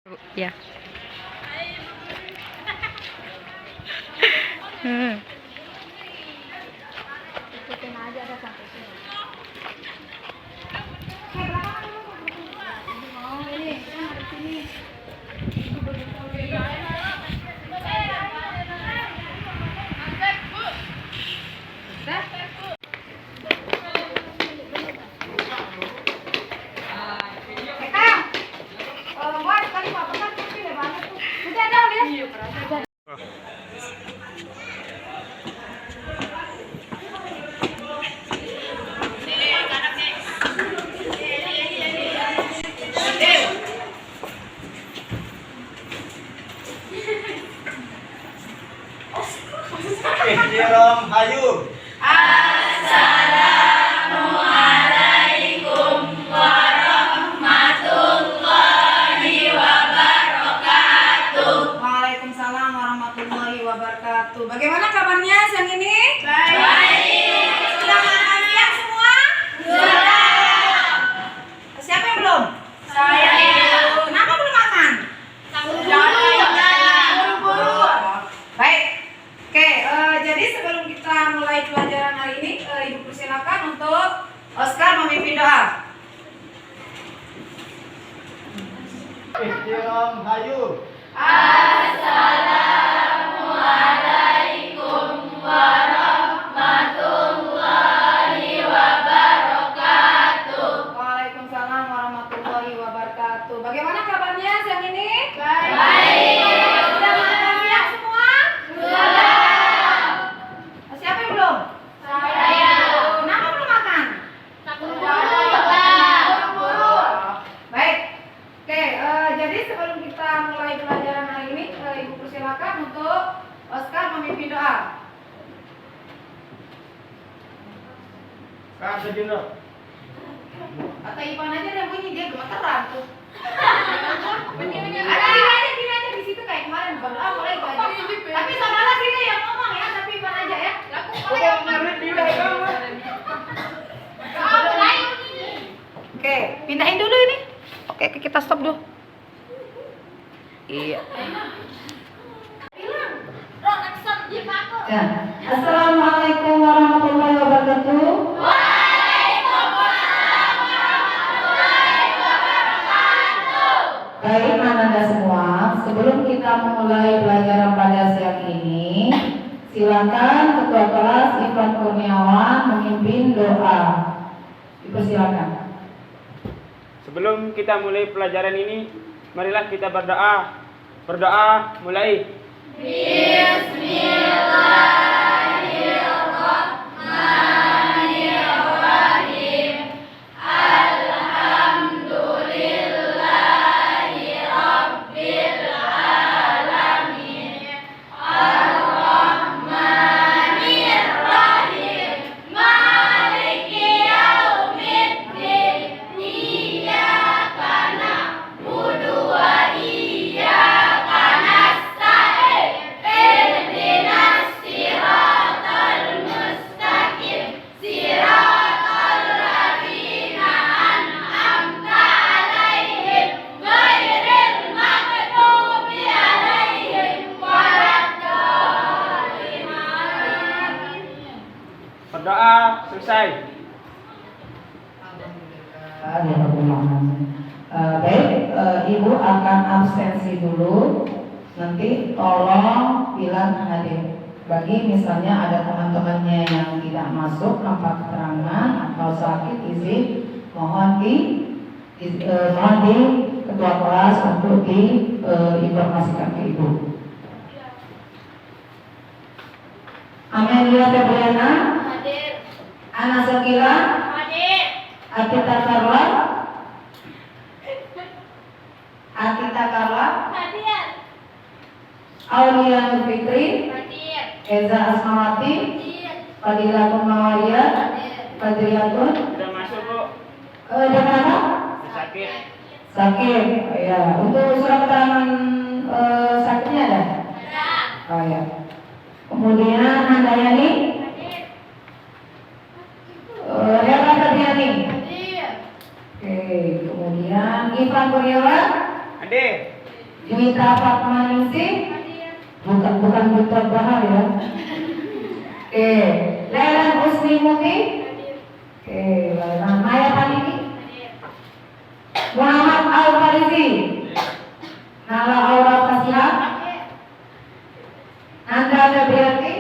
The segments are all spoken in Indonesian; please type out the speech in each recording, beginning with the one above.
Ya. Hmm. Ikutin aja ada sampai sini. Oh ini kan ada sini. Rom, hayu. Assalamualaikum warahmatullahi wabarakatuh. Waalaikumsalam warahmatullahi wabarakatuh. Bagaimana kabarnya siang ini? Baik. Sudah makan siang semua? Sudah. Siapa yang belum? Saya. Kenapa belum makan? Buru-buru. Baik. Oke, jadi sebelum kita mulai pelajaran hari ini, Ibu persilakan untuk Oscar memimpin doa. Rom, hayu. Assalamualaikum warahmatullahi wabarakatuh. Waalaikumsalam warahmatullahi wabarakatuh. Bagaimana kabarnya siang ini? Baik. Sudah makan siang semua? Sudah. Siapa yang belum? Saya. Kenapa belum makan? Buru-buru. Baik. Oke, jadi sebelum kita mulai pelajaran hari ini, Ibu persilakan untuk Oscar memimpin doa. Kak Sejino. Kata Ipan aja yang bunyi, dia gemeteran tuh. Bunyi. Ada gini aja di situ kayak kemarin berdoa mulai itu aja. Tapi saudara sini yang ngomong ya, tapi Ipan aja ya. Oke, pindahin dulu ini. Oke, kita stop dulu. Iya. Ya. Assalamualaikum warahmatullahi wabarakatuh. Baik, Anda semua, sebelum kita memulai pelajaran pada siang ini, silakan Ketua Kelas Ivan Kurniawan memimpin doa. Dipersilakan. Sebelum kita mulai pelajaran ini, marilah kita berdoa. Berdoa, mulai. Bismillahirrahmanirrahim. Alhamdulillahi rabbil alamin. Ar-Rahmanir-Rahim. Maliki yaumiddin. Iyyaka na'budu wa iyyaka nasta'in. Ihdinas siratal mustaqim. Siratal ladzina an'amta 'alaihim ghairil maghdubi 'alaihim waladdallin. Berdoa selesai. Baik, Ibu akan absensi dulu. Nanti tolong bilang hadir. Bagi misalnya ada teman-temannya yang tidak masuk tanpa keterangan atau sakit izin, mohon di ketua kelas untuk diinformasikan ke Ibu. Amelia Febriana, Hadir. Ana Sakila, Hadir. Atita Carla, Hadir. Aulia Nur Fitri, Hadir. Eza Asmawati, Hadir. Fadila Kumawaya, Fadriyatun. Sudah masuk, Bu. Dengan apa? Sakit. Sakit. Ya. Untuk surat keterangan sakitnya ada? Ada. Oh ya. Kemudian Handayani, Hadir. Rela Fadriani. Hadir. Oke. Kemudian Ivan Kurniawan, Hadir. Juwita Fatmaningsih, Hadir. bukan Putra Bahar ya. Oke, Lelan Usni Muti. Hadir. Oke, Lelan Maya Panini. Hadir. Muhammad Al Farizi. Nala Aura Fasiha. Hadir. Nanda Febriati.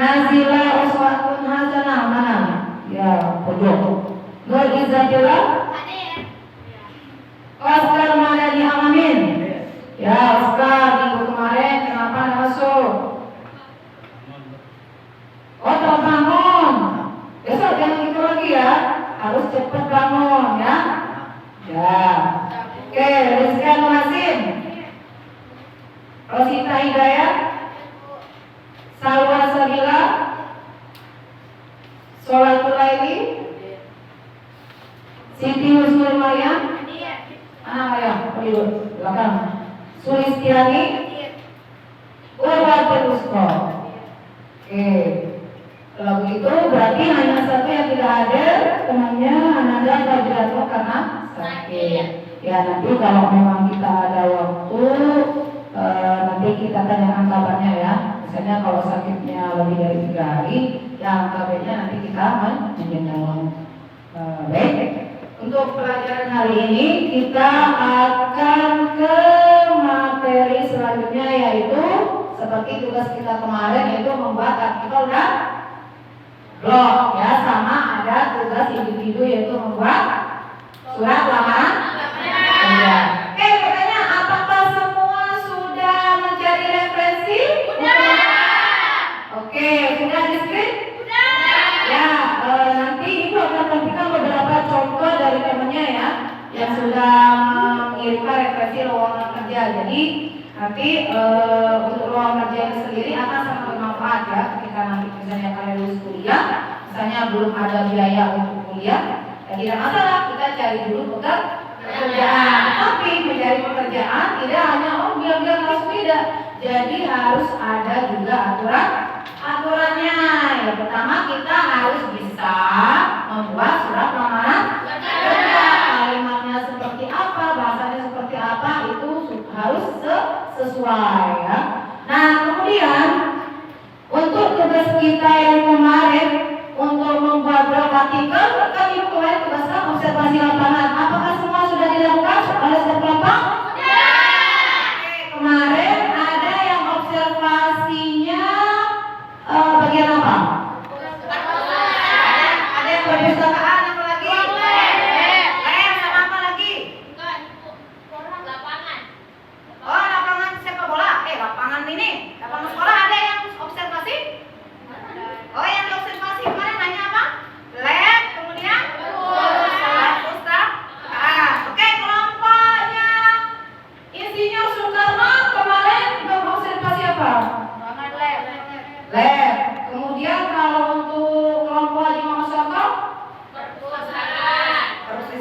Nazila Uswatun Hasanah mana? Ya, pojok. Nur Izzatillah. Hadir. Oscar Madani Amamin. Ya, Oscar minggu kemarin kenapa nggak masuk? Oh, terbangun. Besok jangan gitu lagi ya. Harus cepat bangun ya. Ya. Oke, Rizka Nuhasin. Rosita Hidayat. Salwa Sabila. Sholatul Laili. Siti Husnul Maryam. Hadir. Mana Maryam? Duduk belakang. Sulistiani. Hadir. Urwatul Usko. Oke. Kalau begitu berarti hanya satu yang tidak hadir, temannya Ananda Fadliatul karena sakit. Ya nanti kalau memang kita ada waktu, nanti kita tanyakan kabarnya ya. Misalnya kalau sakitnya lebih dari 3 hari, yang kabarnya nanti kita menjenguk. Baik. Untuk pelajaran hari ini kita akan ke materi selanjutnya yaitu seperti tugas kita kemarin yaitu membuat artikel dan blog ya, sama ada tugas individu yaitu membuat surat lamaran kerja. Oke, katanya apakah semua sudah mencari referensi? Oke, sudah di screen? Ya, nanti ibu akan memberikan beberapa contoh dari temannya ya yang sudah mengirimkan referensi lowongan kerja. Jadi nanti untuk lowongan kerja itu sendiri akan sangat bermanfaat ya ketika nanti misalnya kalian lulus kuliah, misalnya belum ada biaya untuk kuliah, ya tidak masalah kita cari dulu pekerjaan. Tapi mencari pekerjaan tidak hanya biar langsung tidak. Jadi harus ada juga aturannya. Yang pertama kita harus bisa membuat surat lamaran kerja. Kalimatnya seperti apa, bahasanya seperti apa itu harus sesuai ya. Nah kemudian untuk tugas kita yang kemarin untuk membuat blog artikel, kan ibu kemarin tugasnya observasi lapangan. Apakah semua sudah dilakukan oleh setiap kelompok? Kemarin ada yang observasinya bagian apa? Ada yang perpustakaan, apa lagi? Lem sama apa lagi? Oh, lapangan sepak bola. Lapangan ini, lapangan sekolah ada yang observasi? Oh, yang diobservasi kemarin hanya apa? Lab, kemudian perpustakaan. Oke, kelompoknya Insinyur Soekarno kemarin mengobservasi apa? Lab. Kemudian kalau untuk kelompok Haji Muhammad Soekarno?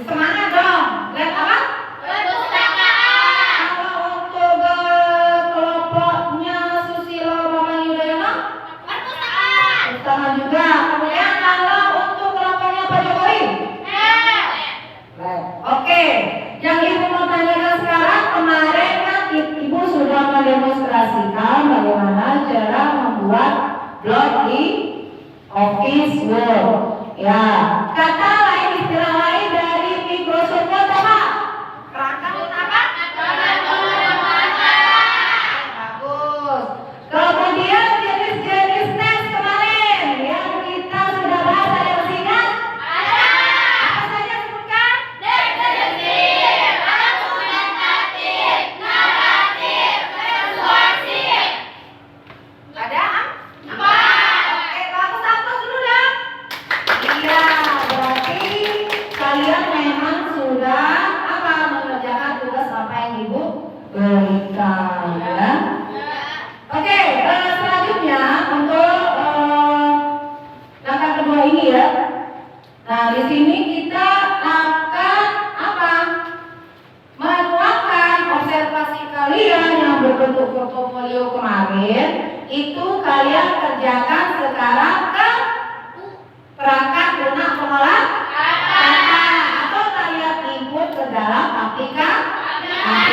Semangat dong. Lab apa? Kalau untuk kelompoknya Susilo Bambang Yudhoyono? Perpustakaan juga. Kemudian kalau untuk kelompoknya Pak Jokowi? Lab. Oke. Yang ibu mau tanyakan sekarang, kemarin kan ibu sudah mendemonstrasikan bagaimana cara membuat blog di Office Word. Ya, kata lain istilah lain dari Microsoft Word apa? Kerangka apa? Bagus. Kemudian jenis-jenis tes kemarin yang kita sudah bahas ada yang masih ingat? Apa saja sebutkan? Ada? Oke, bagus apa dulu dong? Iya, berarti kalian memang sudah apa mengerjakan tugas apa yang ibu berikan ya. Oke, selanjutnya untuk langkah kedua ini ya. Nah, di sini kita akan apa? Menuangkan observasi kalian yang berbentuk portofolio kemarin itu kalian kerjakan sekarang ke perangkat lunak pengolah kata atau kalian input ke dalam aplikasi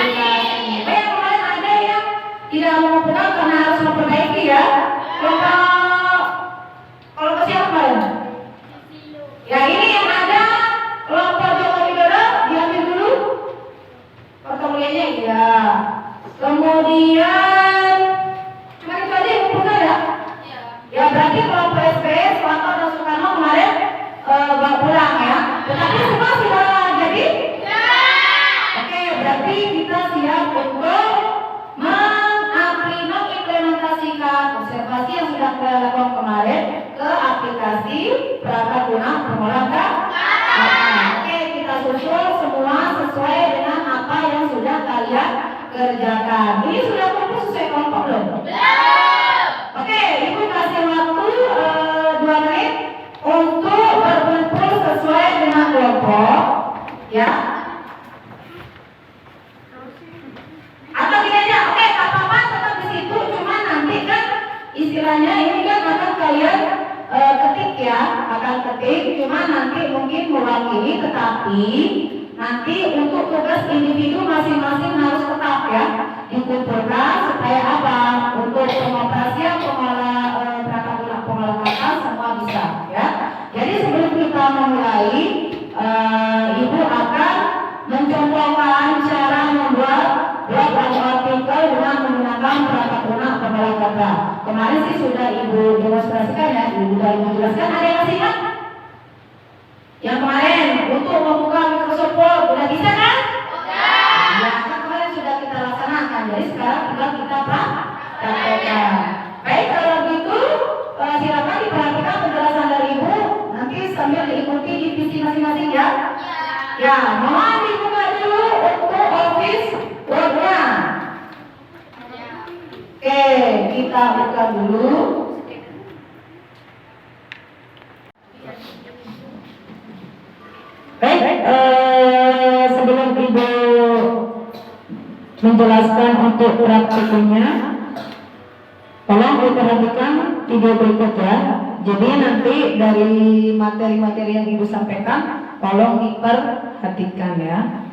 berarti kita siap untuk mengimplementasikan observasi yang sudah kita lakukan kemarin ke aplikasi perangkat lunak pengolahan kata. Oke, kita susul semua sesuai dengan apa yang sudah kalian kerjakan. Ini sudah kumpul sesuai kelompok belum? Oke, Ibu kasih waktu 2 menit untuk berkumpul sesuai dengan kelompok, ya. Atau gini aja, oke, tak apa-apa tetap di situ, cuma nanti kan istilahnya ini kan akan kalian ketik ya, akan ketik, cuma nanti mungkin mewakili, tetapi nanti untuk tugas individu masing-masing harus tetap ya dikumpulkan supaya apa? Untuk pengoperasian perangkat lunak pengolahan kata semua bisa ya. Jadi sebelum kita memulai, Ibu akan mencontohkan cara membuat blog atau artikel dengan menggunakan perangkat lunak pengolahan kata. Kemarin sih sudah Ibu demonstrasikan ya, Ibu jelaskan. Ada yang masih ingat? Yang kemarin untuk membuka Microsoft Word sudah bisa kan? Ya, kan kemarin sudah kita laksanakan. Jadi sekarang tinggal kita praktekkan. Baik, kalau gitu silakan diperhatikan penjelasan dari Ibu. Nanti sambil diikuti di PC masing-masing ya. Ya, mohon dibuka dulu untuk Office Word-nya. Oke, kita buka dulu. Baik, sebelum Ibu menjelaskan untuk praktikumnya, tolong diperhatikan video berikut ya. Jadi nanti dari materi-materi yang Ibu sampaikan, tolong diperhatikan ya.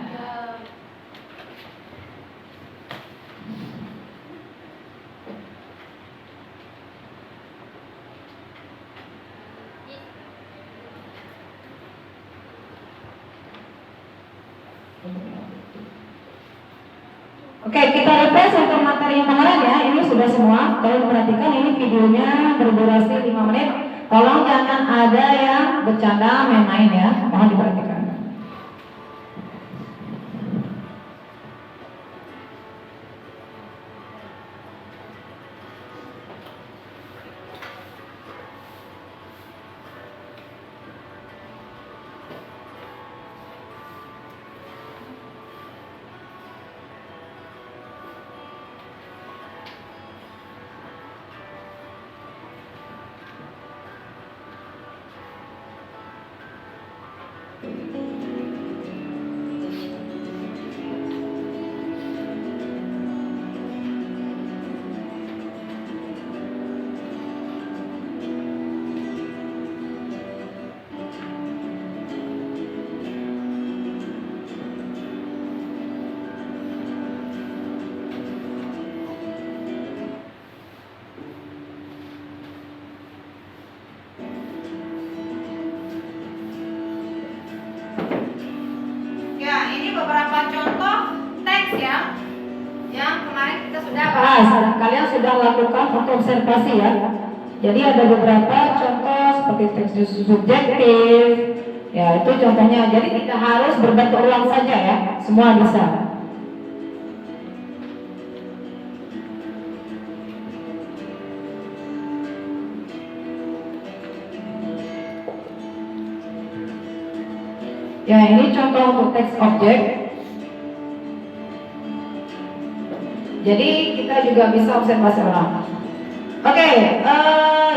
Oke, kita refresh untuk materi yang kemarin ya. Ini sudah semua. Tolong perhatikan, ini videonya berdurasi 5 menit. Tolong jangan ada yang bercanda main-main ya. Mohon diperhatikan. Beberapa contoh teks ya yang kemarin kita sudah bahas. Kalian sudah lakukan untuk observasi ya. Jadi ada beberapa contoh seperti teks subjektif ya, itu contohnya. Jadi tidak harus berbentuk ulang saja ya, semua bisa. Ya, ini contoh untuk teks objek. Jadi kita juga bisa observasi orang. Oke,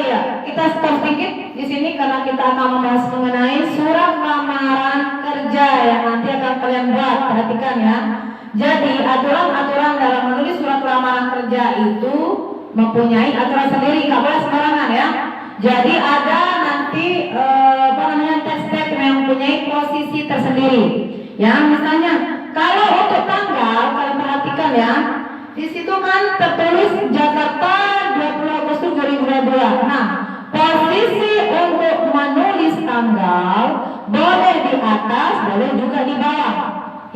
ya kita stop sedikit di sini karena kita akan membahas mengenai surat lamaran kerja yang nanti akan kalian buat. Perhatikan ya. Jadi aturan-aturan dalam menulis surat lamaran kerja itu mempunyai aturan sendiri, nggak boleh sembarangan ya. Jadi ada nanti teks-teks yang mempunyai posisi tersendiri. Ya, misalnya kalau untuk tanggal kalian perhatikan ya. Di situ kan tertulis Jakarta 20 Agustus 2022. Nah, posisi untuk menulis tanggal boleh di atas, boleh juga di bawah,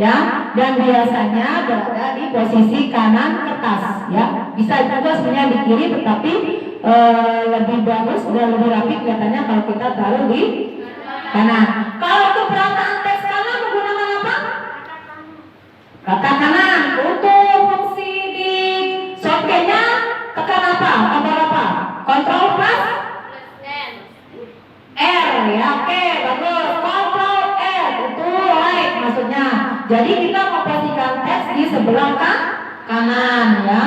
ya. Dan biasanya berada di posisi kanan kertas, ya. Bisa juga sebenarnya di kiri, tetapi lebih bagus dan lebih rapi kelihatannya kalau kita taruh di kanan. Kalau untuk perataan teks kanan menggunakan apa? Kata kanan. Untuk fungsi di shortcut-nya tekan apa? Tombol apa? Control plus N. R ya. Oke, bagus. Control R itu right maksudnya. Jadi kita memposisikan teks di sebelah kanan ya.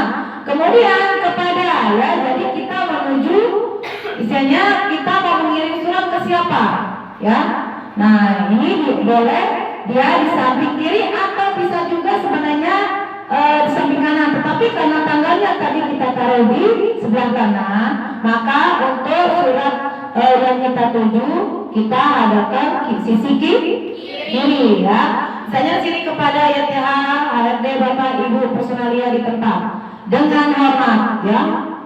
Kemudian kepada ya. Jadi kita menuju misalnya kita mau mengirim surat ke siapa? Ya. Nah, ini boleh dia di samping kiri atau bisa juga sebenarnya di samping kanan. Tetapi karena tanggalnya tadi kita taruh di sebelah kanan, maka untuk surat yang kita tuju kita hadapkan sisi kiri ya. Misalnya sini kepada YTH, HRD, Bapak, Ibu, personalia di tempat dengan hormat ya.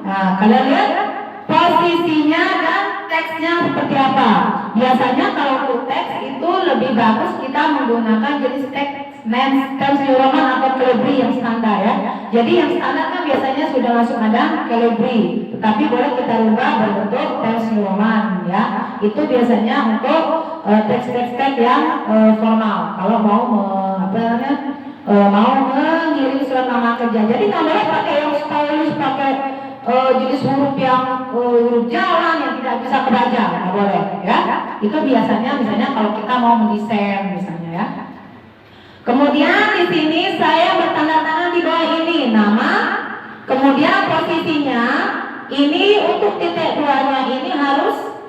Nah, kalian lihat posisinya dan teksnya seperti apa. Biasanya kalau untuk teks itu lebih bagus kita menggunakan jenis teks Times New Roman atau Calibri yang standar ya. Jadi yang standar kan biasanya sudah langsung ada Calibri, tetapi boleh kita rubah berbentuk Times New Roman ya. Itu biasanya untuk teks-teks yang formal. Kalau mau mau mengirim surat lamar kerja. Jadi nggak boleh pakai yang stylish, pakai jenis huruf yang huruf jalan yang tidak bisa kebaca, nggak boleh ya. Itu biasanya misalnya kalau kita mau mendesain misalnya ya. Kemudian di sini saya bertanda tangan di bawah ini nama, kemudian posisinya ini untuk titik duanya ini harus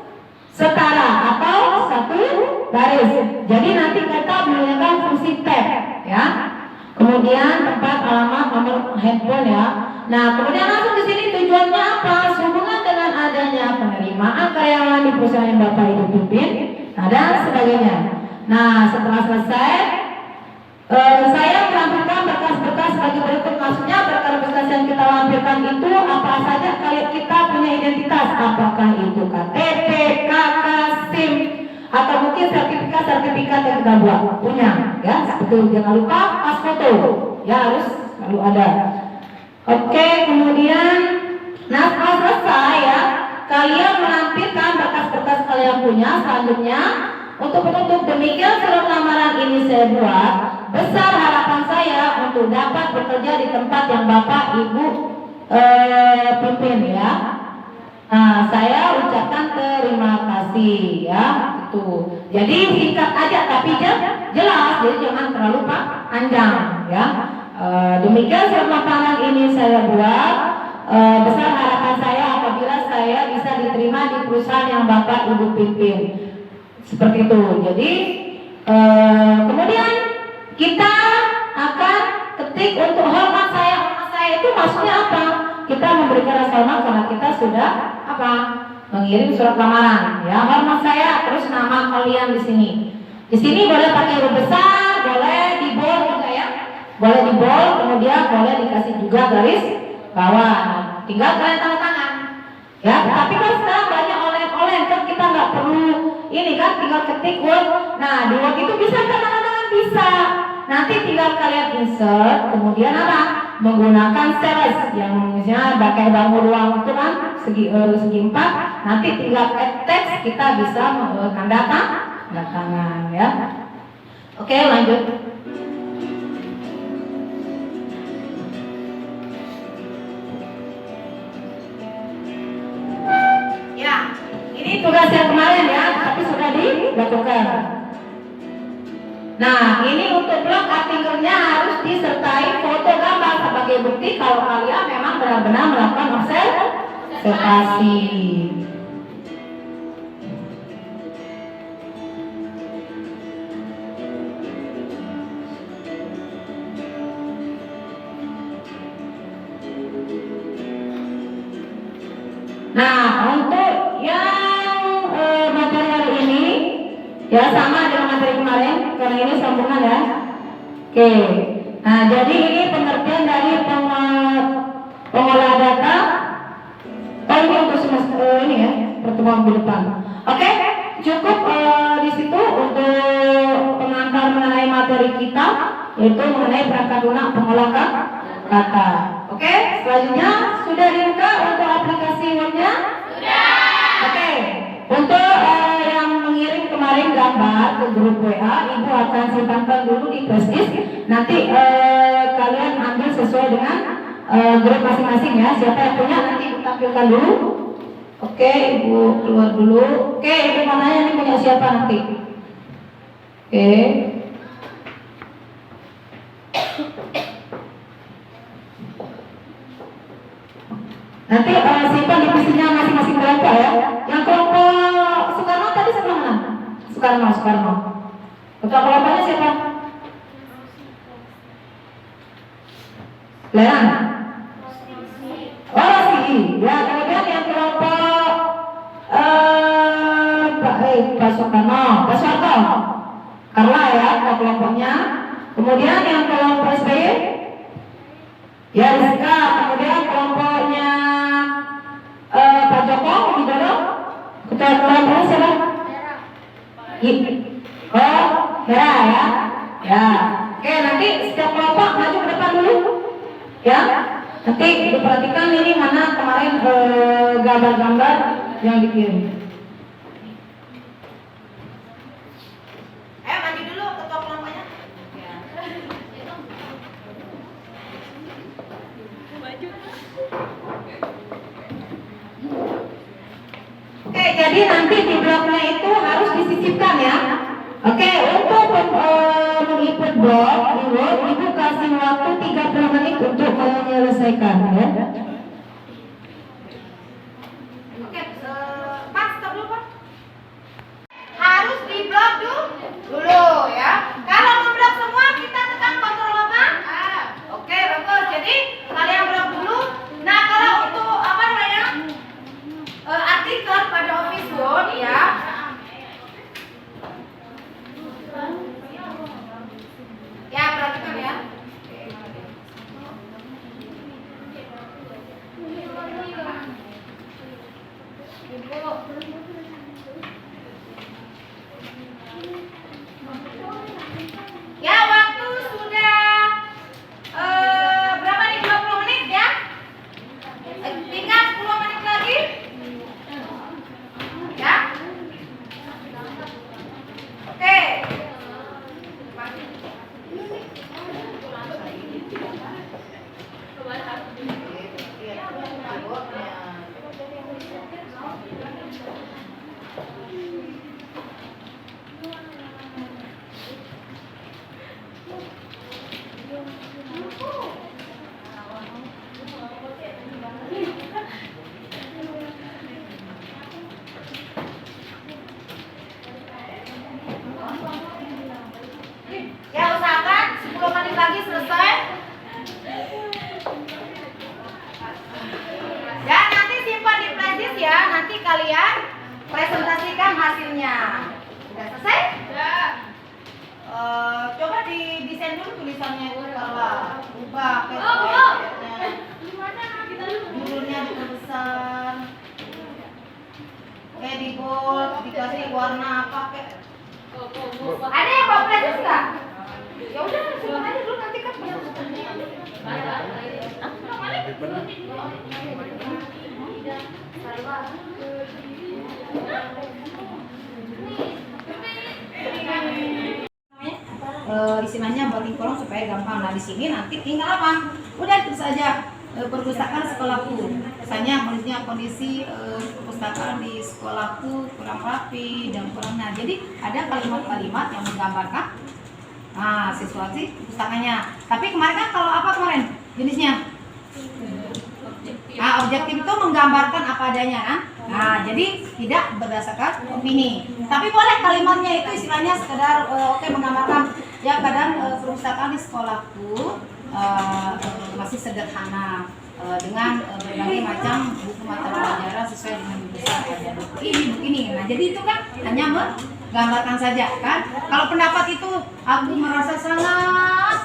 setara atau satu garis. Jadi nanti kita menggunakan fungsi tab ya. Kemudian tempat, alamat, nomor handphone ya. Nah, kemudian langsung di sini tujuannya apa? Sehubungan dengan adanya penerimaan karyawan di perusahaan yang Bapak Ibu pimpin, nah, dan sebagainya. Nah, setelah selesai, saya melampirkan berkas-berkas bagi berikut. Maksudnya berkas-berkas yang kita lampirkan itu apa saja kalau kita punya identitas, apakah itu KTP, KK, SIM, atau mungkin sertifikat yang kita buat punya ya. Seperti jangan lupa pas foto ya, harus selalu ada. Oke, kemudian nah setelah selesai ya, kalian melampirkan berkas-berkas kalian punya. Selanjutnya untuk penutup, demikian surat lamaran ini saya buat. Besar harapan saya untuk dapat bekerja di tempat yang Bapak Ibu pimpin ya. Nah, saya ucapkan terima kasih ya. Itu. Jadi singkat aja tapi jelas, jadi jangan terlalu panjang ya. Demikian surat lamaran ini saya buat. Besar harapan saya apabila saya bisa diterima di perusahaan yang Bapak Ibu pimpin. Seperti itu. Jadi kemudian kita akan ketik untuk hormat saya. Hormat saya itu maksudnya apa? Kita memberikan rasa hormat karena kita sudah apa? Mengirim surat lamaran. Ya, hormat saya, terus nama kalian di sini. Di sini boleh pakai huruf besar, boleh di bold juga ya. Boleh di bold, kemudian boleh dikasih juga garis bawah. Nah, tinggal kalian tanda tangan. Ya, tapi kan sekarang banyak online kan kita nggak perlu ini kan, tinggal ketik Word. Nah, di Word itu bisa kan tanda tangan bisa. Nanti tinggal kalian insert, kemudian apa? Menggunakan cels yang misalnya pakai bangun ruang itu kan segi 4. Nanti tinggal add text, kita bisa tanda tangan ya. Oke, lanjut. Ya, ini tugas yang kemarin ya, tapi sudah dilakukan. Nah, ini untuk blog artikelnya harus disertai foto gambar sebagai bukti kalau kalian memang benar-benar melakukan observasi. Nah, untuk yang materi hari ini ya sama dengan materi kemarin, karena ini sambungan ya. Oke. Nah, jadi ini pengertian dari pengolah data. Oh, ini untuk semester ini ya, pertemuan minggu depan. Oke, cukup di situ untuk pengantar mengenai materi kita, yaitu mengenai perangkat lunak pengolah kata. Oke, selanjutnya sudah dibuka untuk aplikasi Word-nya? Sudah. Oke, untuk yang mengirim kemarin gambar ke grup WA, Ibu akan simpankan dulu di flashdisk. Nanti kalian ambil sesuai dengan grup masing-masing ya. Siapa yang punya nanti Ibu tampilkan dulu. Oke, Ibu keluar dulu. Oke, Ibu mana ini punya siapa nanti? Oke. Nanti simpan di PC-nya masing-masing kelompok ya. Yang kelompok Soekarno tadi sebelah mana? Soekarno. Ketua kelompoknya siapa? Leon. Oh, Rosi. Ya, kemudian yang kelompok Pak Soekarno, Pak Soeharto. Karla ya, kelompoknya. Kemudian yang kelompok SBY, ya Rizka. Kemudian kelompoknya Pak Joko Widodo, ketua kelompoknya siapa? Oh, Hera ya. Ya. Oke, nanti setiap kelompok maju ke depan dulu. Ya. Nanti diperhatikan ini mana kemarin gambar-gambar yang dikirim. Ayo maju dulu ketua kelompoknya. Oke, jadi nanti di blognya itu harus disisipkan ya. Oke, untuk mengikut blog di Word, Ibu kasih waktu 30 menit untuk menyelesaikan ya. Oke, Pak, stop dulu, Pak. Harus di blok dulu ya. Kalau ngeblok semua kita tekan kontrol apa? Oke, bagus. Jadi kalian blok dulu. Nah, kalau untuk apa namanya? Artikel pada Office Word ya. Ya, perhatikan ya. Ya, waktu sudah berapa nih? 20 menit ya? Tinggal 10 menit lagi. Ya? Oke. Ya, usahakan 10 menit lagi selesai. Dan nanti simpan di flashdisk ya. Nanti kalian presentasikan hasilnya. Sudah selesai? Sudah. Coba didesain dulu tulisannya itu kalau ubah kayaknya. Judulnya diperbesar. Kayak di bold, dikasih warna apa kayak. Ada yang bawa flashdisk nggak? Ya udah, simpan aja dulu nanti kan. Isinya buatin kolom supaya gampang. Nah di sini nanti tinggal apa? Udah terus aja perpustakaan sekolahku. Misalnya kondisi perpustakaan di sekolahku kurang rapi dan kurang. Nah jadi ada kalimat-kalimat yang menggambarkan situasi perpustakaannya. Tapi kemarin kan kalau apa kemarin jenisnya? Objektif itu menggambarkan apa adanya kan? Nah, jadi tidak berdasarkan opini. Tapi boleh kalimatnya itu istilahnya sekedar menggambarkan ya keadaan perpustakaan di sekolahku masih sederhana dengan berbagai macam buku mata pelajaran sesuai dengan besar ada buku ini. Nah, jadi itu kan hanya menggambarkan saja kan. Kalau pendapat itu aku merasa sangat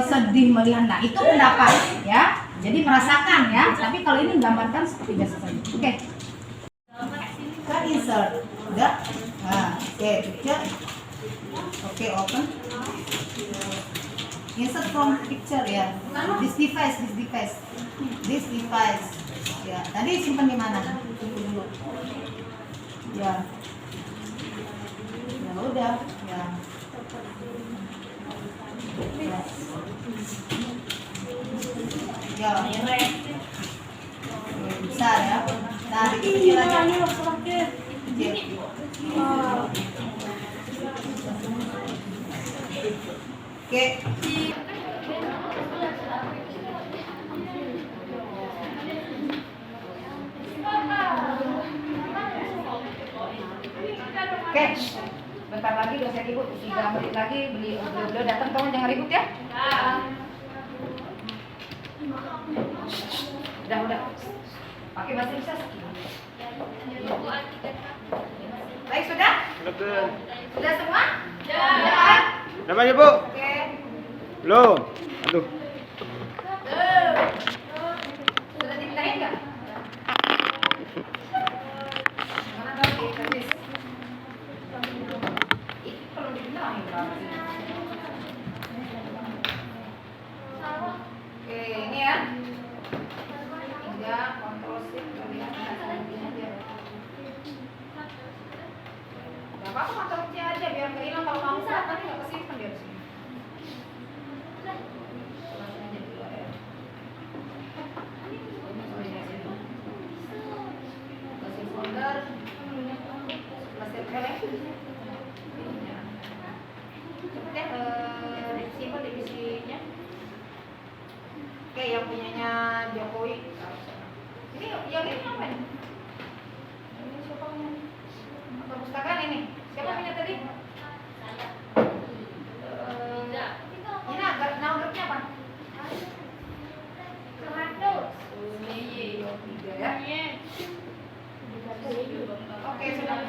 sedih melihat. Nah, itu pendapat ya. Jadi merasakan ya, tapi kalau ini gambarkan seperti biasa saja. Oke. Kan insert, udah. Nah, oke, picture. Oke, open. Insert from picture ya. This device. Ya, tadi simpan di mana? Tunggu dulu. Ya. Ya. udah ya. Ya, besar ya. Nah, kecil aja. Kecil. Oke. Oke, bentar lagi dosen ibu 3 menit lagi beliau datang, tolong jangan ribut ya. Udah. Pakai bahasa Inggris. Baik, sudah? Betul. Sudah semua? Sudah. Namanya Bu? Oke. Belum. Aduh. Sudah dipindahin nggak? Mana tadi? Persis. Itu perlu dipindahin berapa sih? Oke, ini ya. Tinggal kontrol shift kalian begini aja. Gak apa-apa kontrol C aja biar nggak hilang, kalau kamu salah nanti nggak kesimpan dia di sini. Kasih folder, kasih cepet ya, simpan divisinya. Oke, yang punyanya Jokowi. Ini yang ini apa ini? Ini siapa punya? Perpustakaan ini. Siapa punya tadi? Ini agak nama grupnya apa? Tiga ya. Oke, sudah.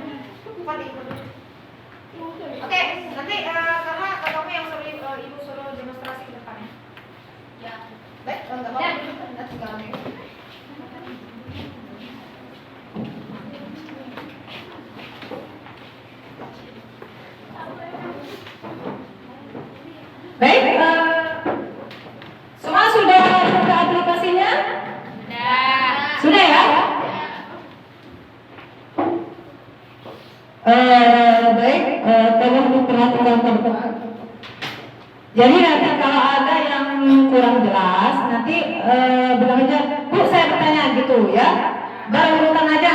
Oke, nanti karena kamu yang suruh ibu suruh demonstrasi ke depannya. Ya. Baik, enggak apa-apa. Nanti tinggal ambil. Baik, semua sudah buka aplikasinya? Sudah ya? Baik, tolong diperhatikan teman-teman. Jadi nanti kalau ada yang kurang jelas, nanti bilang aja, Bu saya bertanya gitu ya. Berurutan aja,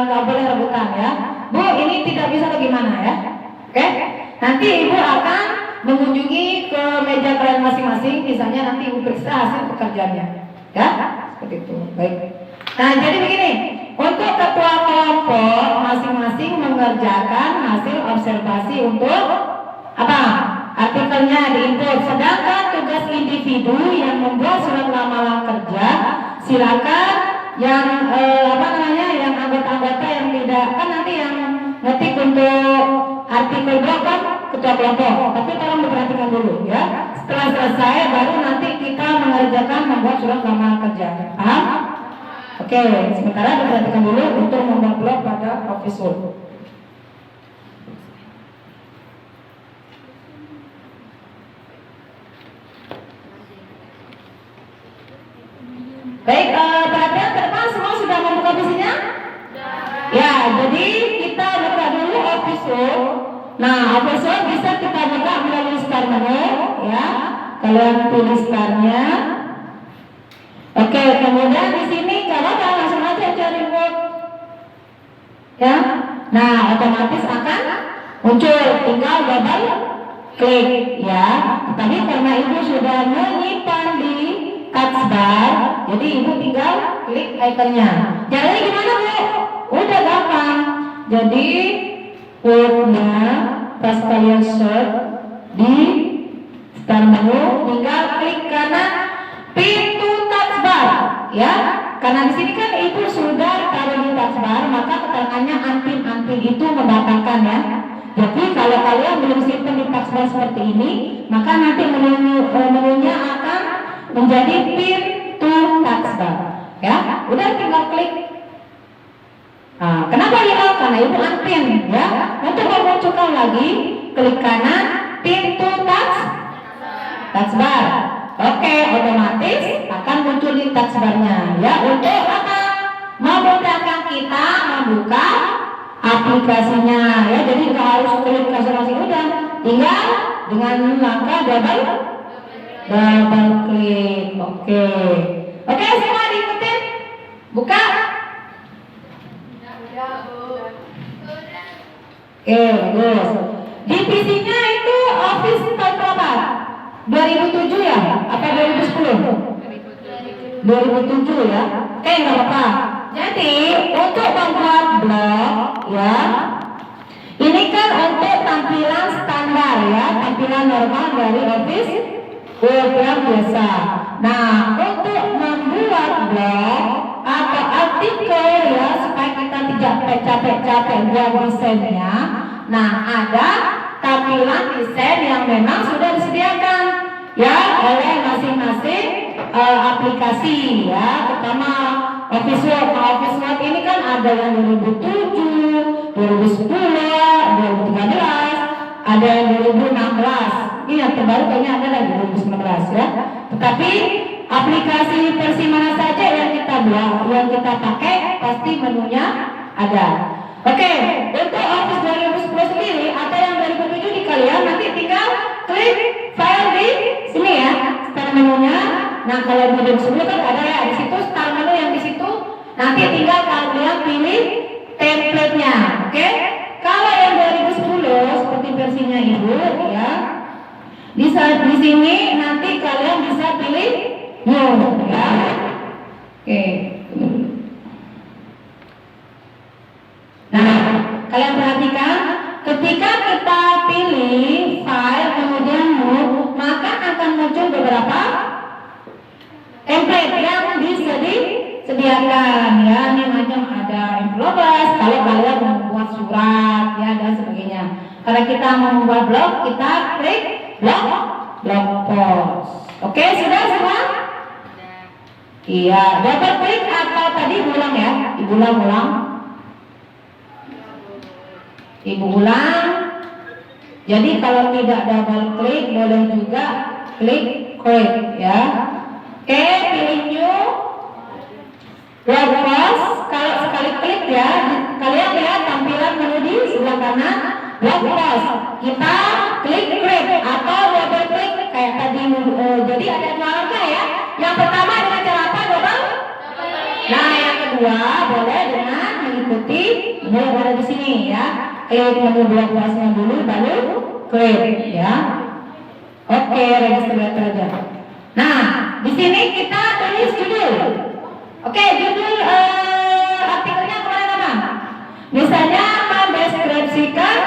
nggak boleh rebutan ya. Bu ini tidak bisa bagaimana ya? Oke? Nanti ibu akan mengunjungi ke meja kalian masing-masing, misalnya nanti ibu periksa hasil pekerjaannya, ya? Seperti itu. Baik. Nah jadi begini, untuk ketua kelompok masing-masing mengerjakan hasil observasi untuk apa? Artikelnya diinput. Sedangkan tugas individu yang membuat surat lamaran kerja, silakan yang yang anggota-anggota yang tidak, kan nanti yang ngetik untuk artikel blog kan ketua kelompok. Tapi tolong diperhatikan dulu ya. Setelah selesai baru nanti kita mengerjakan membuat surat lamaran kerja. Paham? Oke, sementara diperhatikan dulu untuk membuat blog pada office work. Baik, perhatian ke depan semua sudah membuka visinya? Ya, jadi kita buka dulu office work. Nah, office work bisa kita buka melalui star menu, ya. Kalian pilih starnya. Oke, kemudian di sini kalau langsung aja cari word, ya. Nah, otomatis akan muncul, tinggal double klik, ya. Tapi karena ibu sudah menyimpan di taskbar, jadi ibu tinggal klik ikonnya. Caranya gimana Bu? Udah gampang. Jadi wordnya pas kalian search di start menu, tinggal klik kanan pintu taskbar, ya. Karena di sini kan ibu sudah taruh di taskbar, maka keterangannya antin itu membatalkan ya. Jadi kalau kalian belum simpan di taskbar seperti ini, maka nanti menunya akan menjadi pintu taskbar, ya. Udah tinggal klik. Nah, kenapa hilang? Karena ibu antin, ya. Untuk memunculkan lagi, klik kanan pintu taskbar. Oke, otomatis akan muncul di taskbarnya, ya. Untuk apa? Memudahkan kita membuka aplikasinya ya. Jadi nggak harus klik masing-masing, udah tinggal dengan langkah double klik. Oke, semua diikutin. Buka. Bagus. Divisinya itu Office tahun berapa? 2007 ya? Apa 2010? 2007 ya? Nggak apa-apa. Jadi untuk membuat blog ya, ini kan untuk tampilan standar ya, tampilan normal dari Office Word yang biasa. Nah, untuk membuat blog atau artikel ya, supaya kita tidak capek-capek buat desainnya, nah ada tampilan desain yang memang sudah disediakan ya oleh masing-masing aplikasi ya, terutama Office Word. Nah, Office Word ini kan ada yang 2007, 2010, 2013, ada yang 2016. Ini yang terbaru kayaknya ada yang 2019 ya. Tetapi aplikasi versi mana saja yang kita buat, yang kita pakai, pasti menunya ada. Oke, untuk Office 2010 sendiri atau yang 2007 di kalian nanti tinggal klik file di sini ya, start menunya. Nah, kalau 2010 kan ada ya di situ start menu yang di situ. Nanti tinggal kalian pilih template-nya. Oke? Kalau yang 2010 seperti versinya Ibu ya, di sini nanti kalian bisa pilih new ya. Oke. Nah, kalian perhatikan ketika kita pilih file kemudian new, maka akan muncul beberapa template yang disediakan ya. Ini macam ada envelopes kalau kalian membuat surat ya dan sebagainya. Karena kita membuat blog, kita klik blog post. Oke, sudah semua? Iya, double klik atau tadi ulang ya? Ibu ulang. Ibu ulang. Jadi kalau tidak double klik boleh juga klik ya. Oke, pilih new blog post. Kalau sekali klik ya, kalian lihat tampilan menu di sebelah kanan blog post. Kita klik atau double klik kayak tadi. Jadi ada dua langkah ya. Yang pertama dengan cara apa? Double. Nah, yang kedua boleh dengan mengikuti menu yang ada di sini ya. Klik menu blog postnya dulu, baru klik ya. Oke, register aja. Nah, di sini kita tulis judul. Oke, judul artikelnya kemana apa? Misalnya mendeskripsikan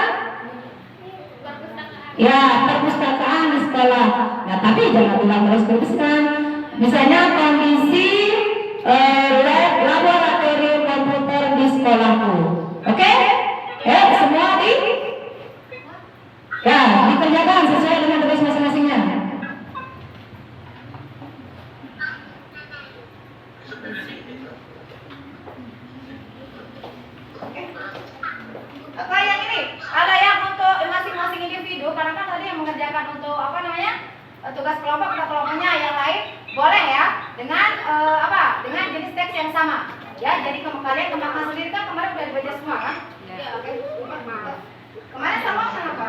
ya perpustakaan di sekolah. Nah, tapi jangan bilang mendeskripsikan. Misalnya kondisi lab laboratorium komputer di sekolahku. Oke? Semua dikerjakan sesuai dengan tugas masing-masingnya. Apa yang ini? Ada yang untuk masing-masing individu, karena kan tadi yang mengerjakan untuk tugas kelompok atau kelompoknya yang lain boleh ya dengan dengan jenis teks yang sama ya. Jadi kalian kembangkan sendiri kan kemarin udah dibaca semua kan? Ya. Oke. Kemarin sama tentang apa?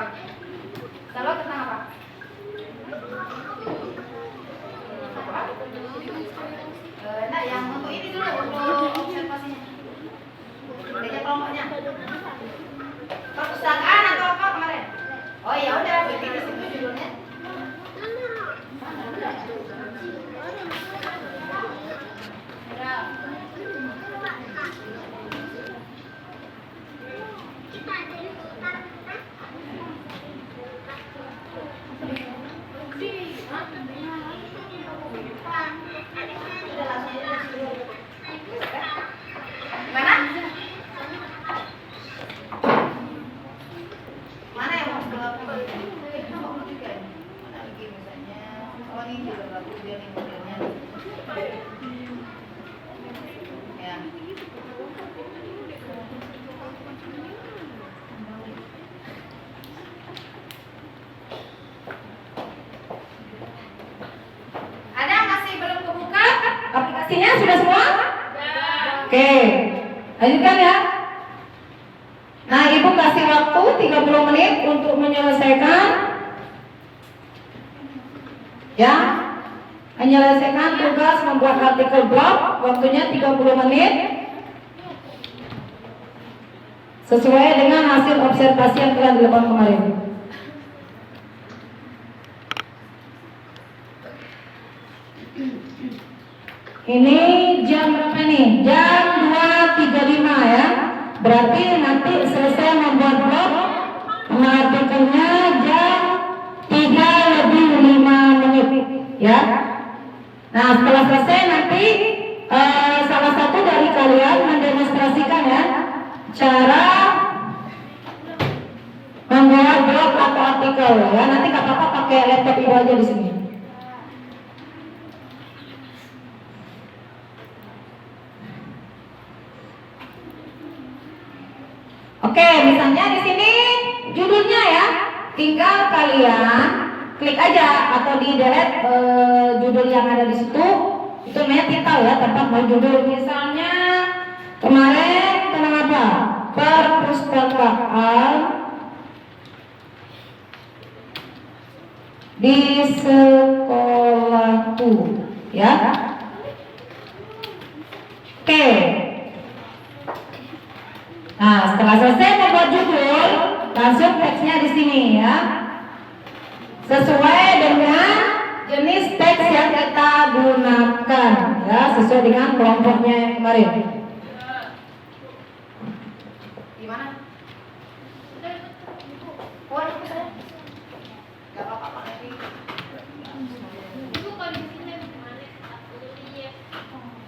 Selalu tentang apa? Nah, yang untuk ini dulu untuk observasinya. Kerja kelompoknya. Perpustakaan atau apa kemarin? Oh ya udah, berarti di situ judulnya. Mana yang mau sekolah? Mana lagi misalnya? Oh ini juga bagus dia nih modelnya. Ya. Ada masih belum kebuka? Aplikasinya sudah semua? Oke, lanjutkan ya. waktu 30 menit untuk menyelesaikan ya, menyelesaikan tugas membuat artikel blog. Waktunya 30 menit sesuai dengan hasil observasi yang telah dilakukan kemarin. Ini jam berapa nih? Jam 2.35 ya. Berarti nanti selesai membuat blog artikelnya jam 3:05 ya. Nah, setelah selesai nanti salah satu dari kalian mendemonstrasikan ya cara membuat blog atau artikel ya. Nanti nggak apa-apa pakai laptop ibu aja di sini. Oke, misalnya di sini judulnya ya, tinggal kalian klik aja atau di delete judul yang ada di situ. Itu namanya titel ya, tempat mau judul. Misalnya kemarin tentang apa? Perpustakaan di sekolahku ya. Oke. Nah, setelah selesai membuat judul, langsung teksnya di sini ya. Sesuai dengan jenis teks yang kita gunakan ya, sesuai dengan kelompoknya yang kemarin. Gimana? Waduh, saya nggak apa-apa nanti.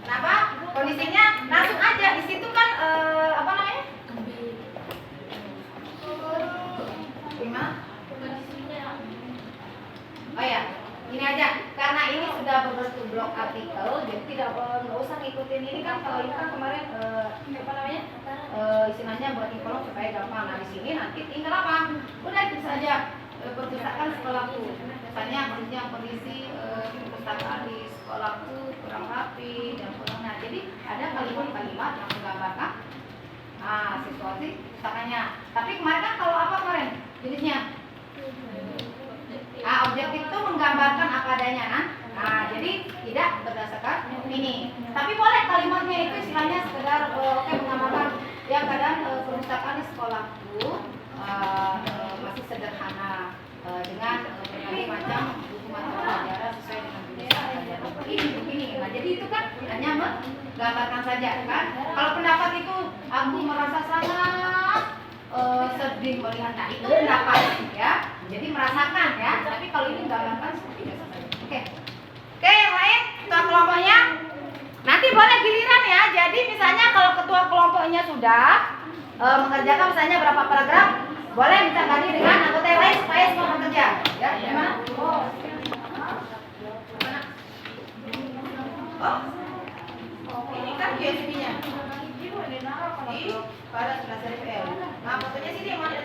Kenapa? Kondisinya langsung aja di situ kan apa namanya? Gimana? Oh ya, ini aja. Karena ini sudah berbentuk blog artikel, jadi nggak usah ngikutin ini kan. Kalau ini kan kemarin apa namanya? Istilahnya buat kolom supaya gampang. Nah di sini nanti tinggal apa? Udah itu saja. Perpustakaan sekolahku. Misalnya kondisi perpustakaan di sekolahku kurang rapi dan kurang. Nah jadi ada kalimat-kalimat yang menggambarkan situasi perpustakaannya. Tapi kemarin kan kalau apa kemarin jenisnya? Objektif itu menggambarkan apa adanya kan? Jadi tidak berdasarkan opini. Tapi boleh kalimatnya itu istilahnya sekedar menggambarkan ya keadaan perpustakaan di sekolahku masih sederhana dengan berbagai macam buku materi pelajaran sesuai dengan jurusan begini. Nah jadi itu kan hanya menggambarkan saja kan. Kalau pendapat itu aku merasa sangat sedih melihat, nah itu pendapat ya. Jadi merasakan ya. Tapi kalau ini gambarkan seperti biasa saja. Oke, yang lain ketua kelompoknya nanti boleh giliran ya. Jadi misalnya kalau ketua kelompoknya sudah mengerjakan misalnya berapa paragraf, boleh minta ganti dengan anggota yang lain supaya semua bekerja. Ya, gimana? Ini kan USB-nya. Ini pada sudah CPL. Nah, fotonya sini yang mana?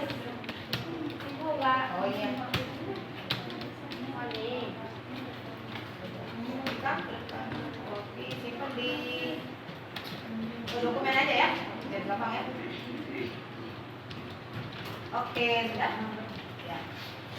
Oh iya. Oke, simpan di dokumen aja ya. Jadi gampang ya. Oke, sudah. Ya.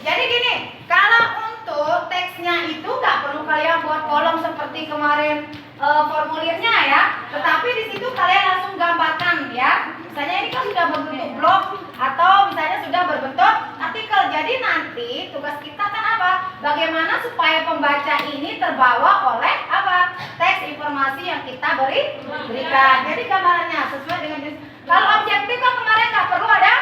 Jadi gini, kalau untuk teksnya itu nggak perlu kalian buat kolom seperti kemarin formulirnya ya, tetapi di situ kalian langsung gambarkan ya. Misalnya ini kan sudah berbentuk blog atau misalnya sudah berbentuk artikel. Jadi nanti tugas kita kan apa? Bagaimana supaya pembaca ini terbawa oleh apa? Teks informasi yang kita berikan. Jadi gambarannya sesuai dengan jenis. Kalau objektif kan kemarin nggak perlu ada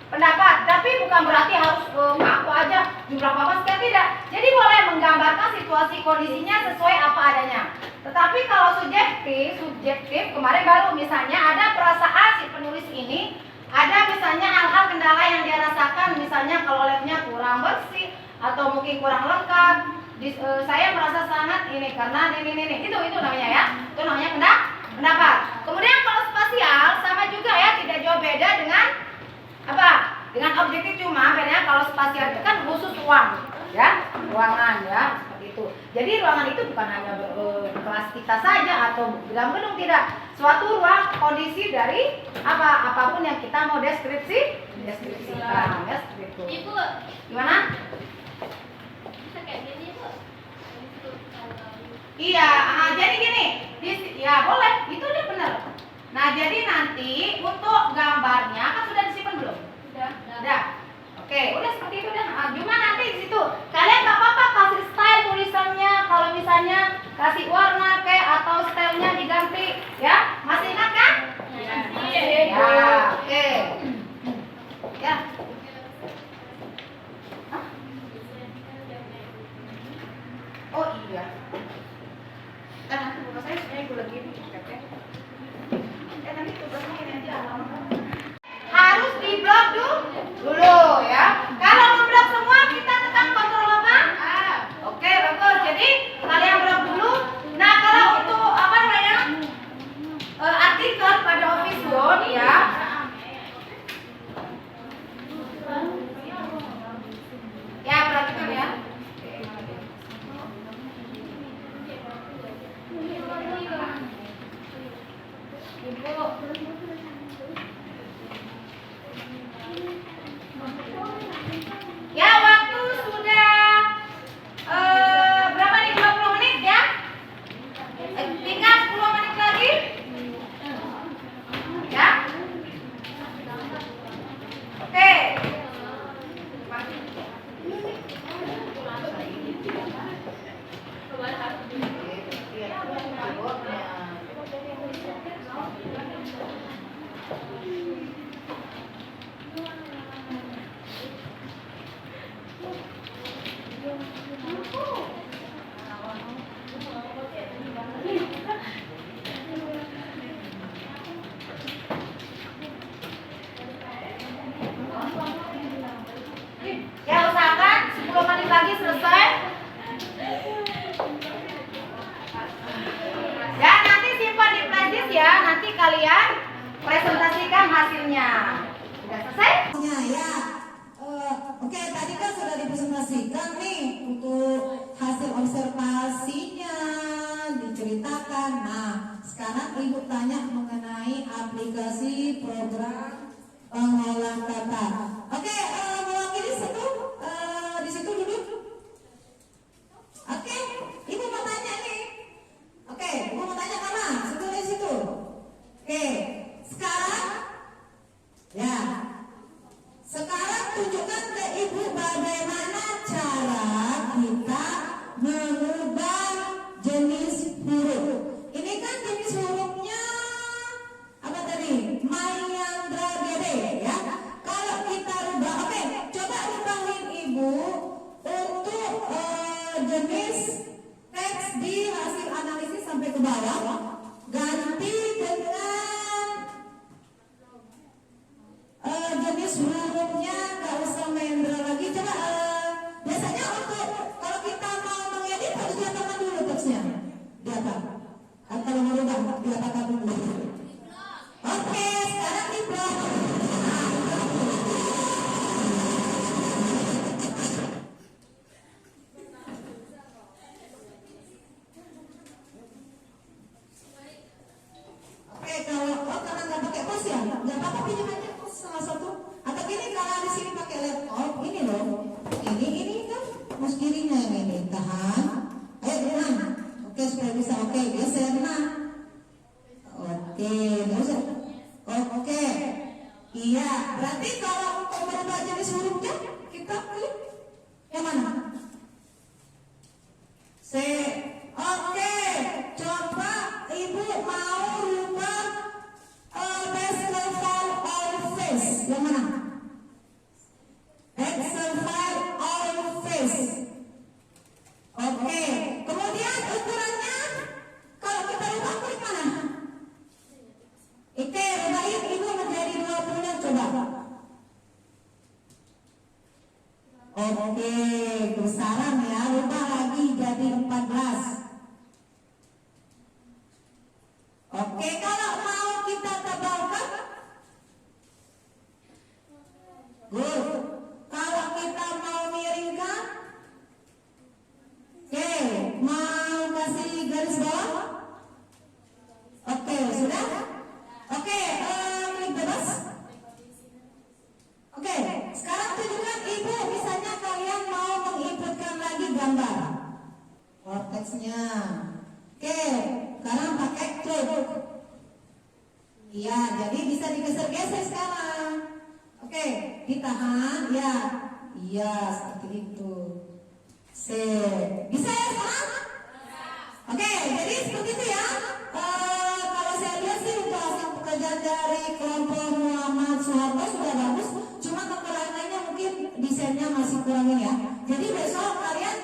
pendapat, tapi bukan berarti harus ngaku aja jumlah papan sekian, tidak. Jadi boleh menggambarkan situasi kondisinya sesuai apa adanya. Tetapi kalau subjektif kemarin baru misalnya ada perasaan si penulis ini, ada misalnya hal-hal kendala yang dia rasakan, misalnya kalau labnya kurang bersih atau mungkin kurang lengkap. Saya merasa sangat ini karena ini itu namanya ya, itu namanya pendapat. Kemudian kalau spasial sama juga ya, tidak jauh beda dengan apa? Dengan objektif, cuma bedanya kalau spasial itu kan khusus ruang, ya, ruangan ya, seperti itu. Jadi ruangan itu bukan hanya kelas kelas kita saja atau di dalam gedung, tidak. Suatu ruang kondisi dari apapun yang kita mau deskripsikan, ya seperti itu. Ibu, Gimana? bisa kayak gini Bu? Iya, jadi gini, ya boleh, itu dia benar. Nah, jadi nanti untuk gambarnya kan sudah disimpan belum? Sudah. Oke, udah seperti itu dan cuma nanti di situ kalian nggak apa-apa kasih style tulisannya, kalau misalnya kasih warna kayak atau stylenya diganti, ya masih ingat kan? Ya, oke. Ya. Hah? Oh iya. Kan nanti buka saya sebenarnya gue lagi di nanti tugasnya ini aja harus di blok dulu ya. Kalau memblok semua kita tekan kontrol apa? Oke, bagus. Jadi kalian blok dulu. Nah, kalau untuk apa namanya artikel pada Office Word ya, ya perhatikan ya. Ya, waktu sudah berapa nih? 20 menit ya? Tinggal 10 menit lagi. Ya. Oke. Ya, usahakan 10 menit lagi selesai. Ya, nanti simpan di flashdisk ya. Nanti kalian presentasikan hasilnya. Sudah selesai? Ya, oke, tadi kan sudah dipresentasikan nih untuk hasil observasinya, diceritakan. Nah, sekarang Ibu tanya mengenai aplikasi program pengolah kata. Oke, mewakili situ, di situ dulu. Oke, Ibu mau tanya nih. Oke, Ibu mau tanya mana? Situ di situ. Oke, sekarang, ya. Sekarang tunjukkan ke Ibu bagaimana cara kita mengubah jenis huruf. Ini kan jenis hurufnya apa tadi? Mayandra Gede ya. Kalau kita rubah, oke, coba rubahin Ibu untuk jenis teks di hasil analisis sampai ke bawah. Ganti dengan jenis hurufnya, nggak usah Mahendra lagi. Coba biasanya untuk kalau kita mau mengedit harus diapakan dulu teksnya, diapak. Kalau merubah diapakan dulu. Oke, sekarang di blok. Oke, karena nggak pakai pos ya, nggak apa-apa, pinjam aja pos salah satu. Atau gini, kalau di sini pakai laptop, ini loh, ini kan mus kirinya yang ini, tahan. Ayo tenang. Oke, supaya bisa. Oke, geser nah. Oke, nggak usah. Oke, iya. Berarti kalau untuk merubah jenis hurufnya, kita klik yang mana? Oke, coba Ibu mau rubah Excel file all face. Yang mana? Excel file all face. Oke, kemudian ukurannya kalau kita rubah klik mana? Oke, rubahin Ibu menjadi 20 coba. Oke, besaran ya, rubah lagi jadi 14. Oke, kalau mau kita tebalkan, good. Kalau kita mau miringkan, oke, mau kasih garis bawah, Iya, jadi bisa digeser-geser sekarang. Oke, ditahan, ya. Iya, seperti itu. Bisa ya sekarang? Oke, jadi seperti itu ya. Kalau saya lihat sih untuk hasil pekerjaan dari kelompok Muhammad Soeharto sudah bagus. Cuma kekurangannya mungkin desainnya masih kurangin ya. Jadi besok kalian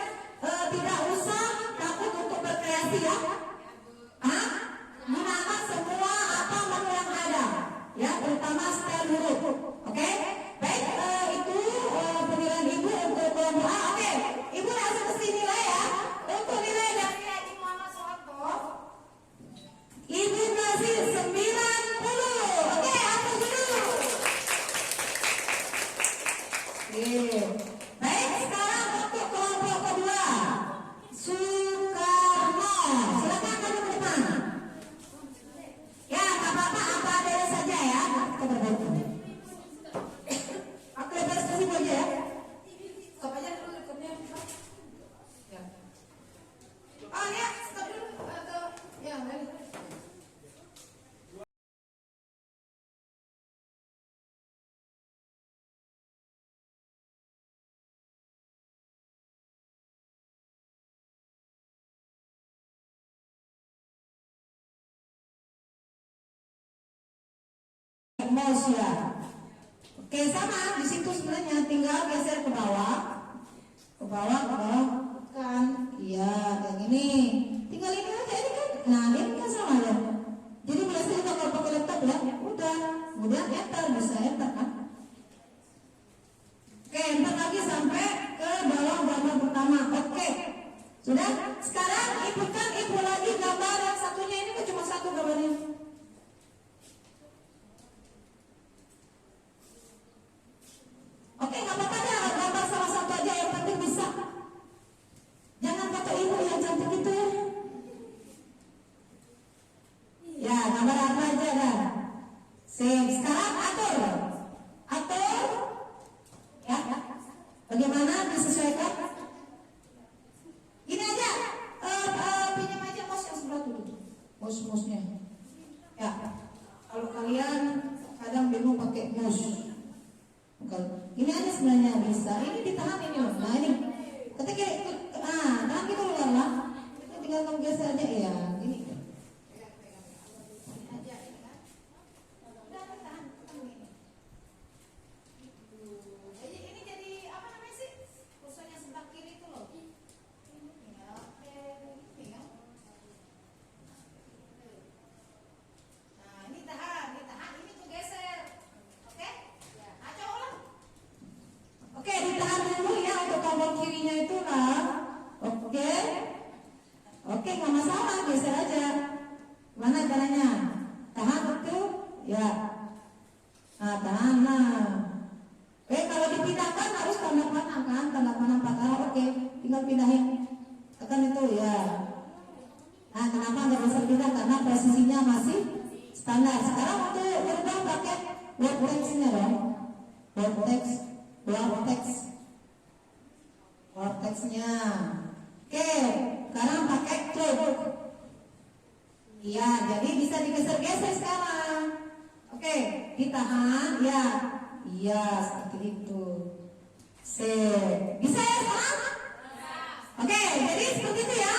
tidak usah takut untuk berkreasi ya. Gunakan semua apa menu yang ada, ya, terutama style huruf. Oke, baik, itu penilaian ibu untuk kelompok A. Oke, ibu langsung kasih nilai ya. Untuk nilai dari Haji Muhammad Soeharto, ibu kasih 90. Oke, aku dulu. Baik, sekarang untuk kelompok kedua, Soekarno. Silakan maju ke depan. Ya, nggak apa-apa, apa adanya saja ya. Kita berbagi. Aku lebar kasih aja ya. Stop aja dulu rekodnya. Ya. Oh ya, stop dulu. Atau ya, baik. Mouse ya. Oke, sama di situ sebenarnya tinggal geser ke bawah, kan? Iya, kayak gini. Tinggal ini aja ini kan. Nah, ini kan sama ya. Jadi biasanya kita kalau pakai laptop ya, udah, kemudian enter, bisa enter kan? Oke, enter lagi sampai ke bawah gambar pertama. Oke, sudah. Sekarang ibu lagi gambar yang satunya ini kan cuma satu gambarnya. Oke, nggak apa-apa ya, gambar salah satu aja yang penting bisa. Jangan foto ibu yang cantik itu ya. Ya, gambar apa aja dah. Sekarang atur. Ya, bagaimana disesuaikan? Gini aja, pinjam aja mouse yang sebelah dulu. Mouse-nya. Ya, kalau kalian kadang bingung pakai mouse. Ini aja sebenarnya bisa. Ini ditahan ini loh. Nah ini, ketika tahan gitu loh lah. Kita tinggal kamu geser aja ya. Gini. Jadi ini jadi apa namanya sih? Kursornya sebelah kiri itu loh. Nah ini tahan, ini tuh geser. Oke? Nah coba ulang. Oke, ditahan dulu ya untuk tombol kirinya itu lah. Oke, nggak masalah, geser aja. Mana caranya? Tahan itu, ya. Nah, tahan. Oke, kalau dipindahkan harus tanda panah kan, tanda panah 4 arah. Oke, tinggal pindahin. Tekan itu ya. Nah, kenapa nggak bisa pindah? Karena posisinya masih standar. Sekarang untuk berubah pakai vortex-nya dong. Vortex-nya. Oke, sekarang pakai cloud. Iya, jadi bisa digeser-geser sekarang. Oke, ditahan ya. Iya, seperti itu. Bisa ya sekarang? Oke, jadi seperti itu ya.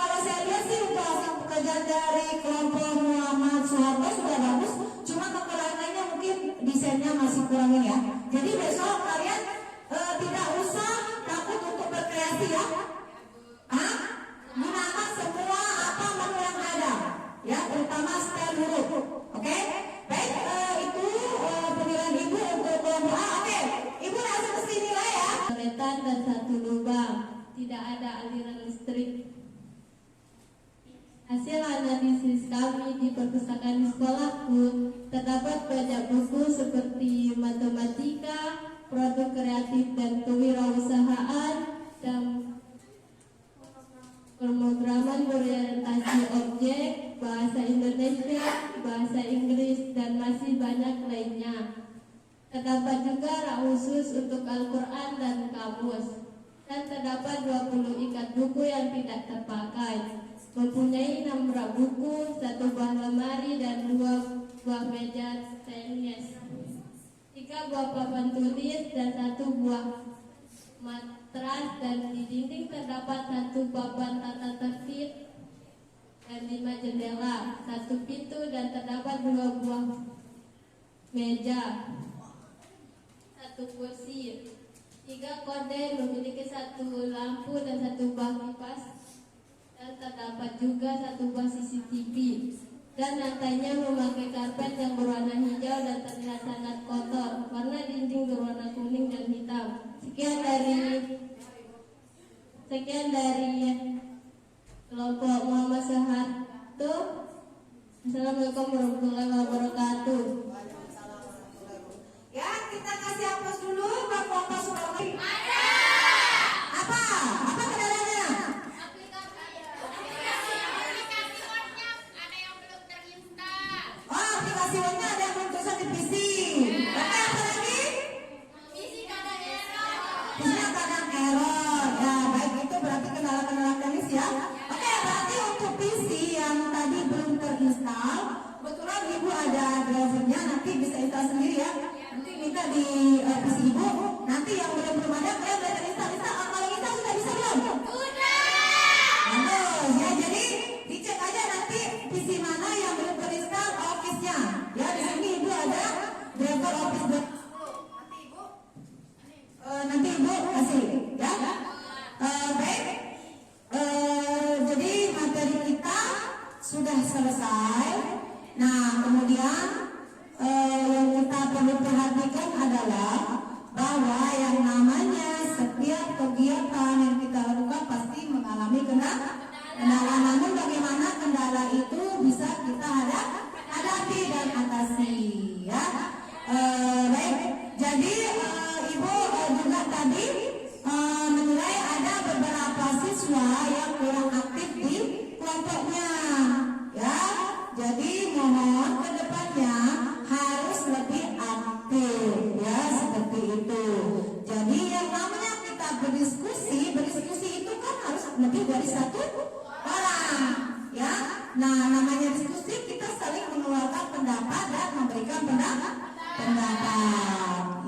Kalau saya lihat sih untuk hasil pekerjaan dari kelompok Muhammad Soeharto sudah bagus. Cuma kekurangannya mungkin desainnya masih kurangin ya. Jadi besok kalian tidak usah takut untuk berkreasi ya. Gunakan semua apa menu yang ada, ya, terutama style huruf. Oke, baik, itu penilaian ibu untuk kelompok A. Oke, ibu langsung kasih nilai ya. Coretan dan 1 lubang, tidak ada aliran listrik. Hasil analisis kami di perpustakaan di sekolahku, terdapat banyak buku seperti matematika, produk kreatif dan kewirausahaan, dan pemrograman berorientasi objek, bahasa Indonesia, bahasa Inggris, dan masih banyak lainnya. Terdapat juga rak khusus untuk Al-Quran dan kamus, dan terdapat 20 ikat buku yang tidak terpakai, mempunyai 6 rak buku, 1 buah lemari, dan 2 buah meja tenis, 3 buah papan tulis, dan 1 buah matras, dan di dinding terdapat 1 papan tata tertib dan 5 jendela, 1 pintu, dan terdapat 2 buah meja, 1 kursi, 3 korden, memiliki 1 lampu dan 1 buah kipas, dan terdapat juga 1 buah CCTV. Dan lantainya memakai karpet yang berwarna hijau dan terlihat sangat kotor. Warna dinding berwarna kuning dan hitam. Sekian dari kelompok Muhammad Soeharto. Assalamualaikum warahmatullahi wabarakatuh. Ya, kita kasih aplaus dulu buat kelompok Sulawesi. Apa kendalanya? Oh, aplikasi wordnya ada yang belum terusan di PC. Oke, apa lagi? Isinya kadang error. Ya, baik, itu berarti kendala-kendala teknis ya. Oke, berarti untuk PC yang tadi belum terinstal, kebetulan Ibu ada drivernya, nanti bisa install sendiri ya. Nanti minta di PC Ibu. Nanti yang belum ada, kalian belajar install. Kalau install sudah bisa belum? Bagus ya, jadi dicek aja nanti PC mana yang belum terinstall Office-nya. Ya, di sini Ibu ada driver Office. Nanti Ibu kasih ya. Baik. Jadi materi kita sudah selesai. Nah, kemudian yang kita perlu perhatikan adalah bahwa yang namanya setiap kegiatan yang kita lakukan pasti mengalami kendala. Namun bagaimana kendala itu bisa kita hadapi dan atasi ya. Baik. Jadi Ibu juga tadi menilai ada beberapa siswa yang kurang aktif di kelompoknya ya. Jadi mohon ke depannya harus lebih aktif ya, seperti itu. Jadi yang namanya kita berdiskusi itu kan harus lebih dari 1 orang ya. Nah, namanya diskusi kita saling mengeluarkan pendapat dan memberikan pendapat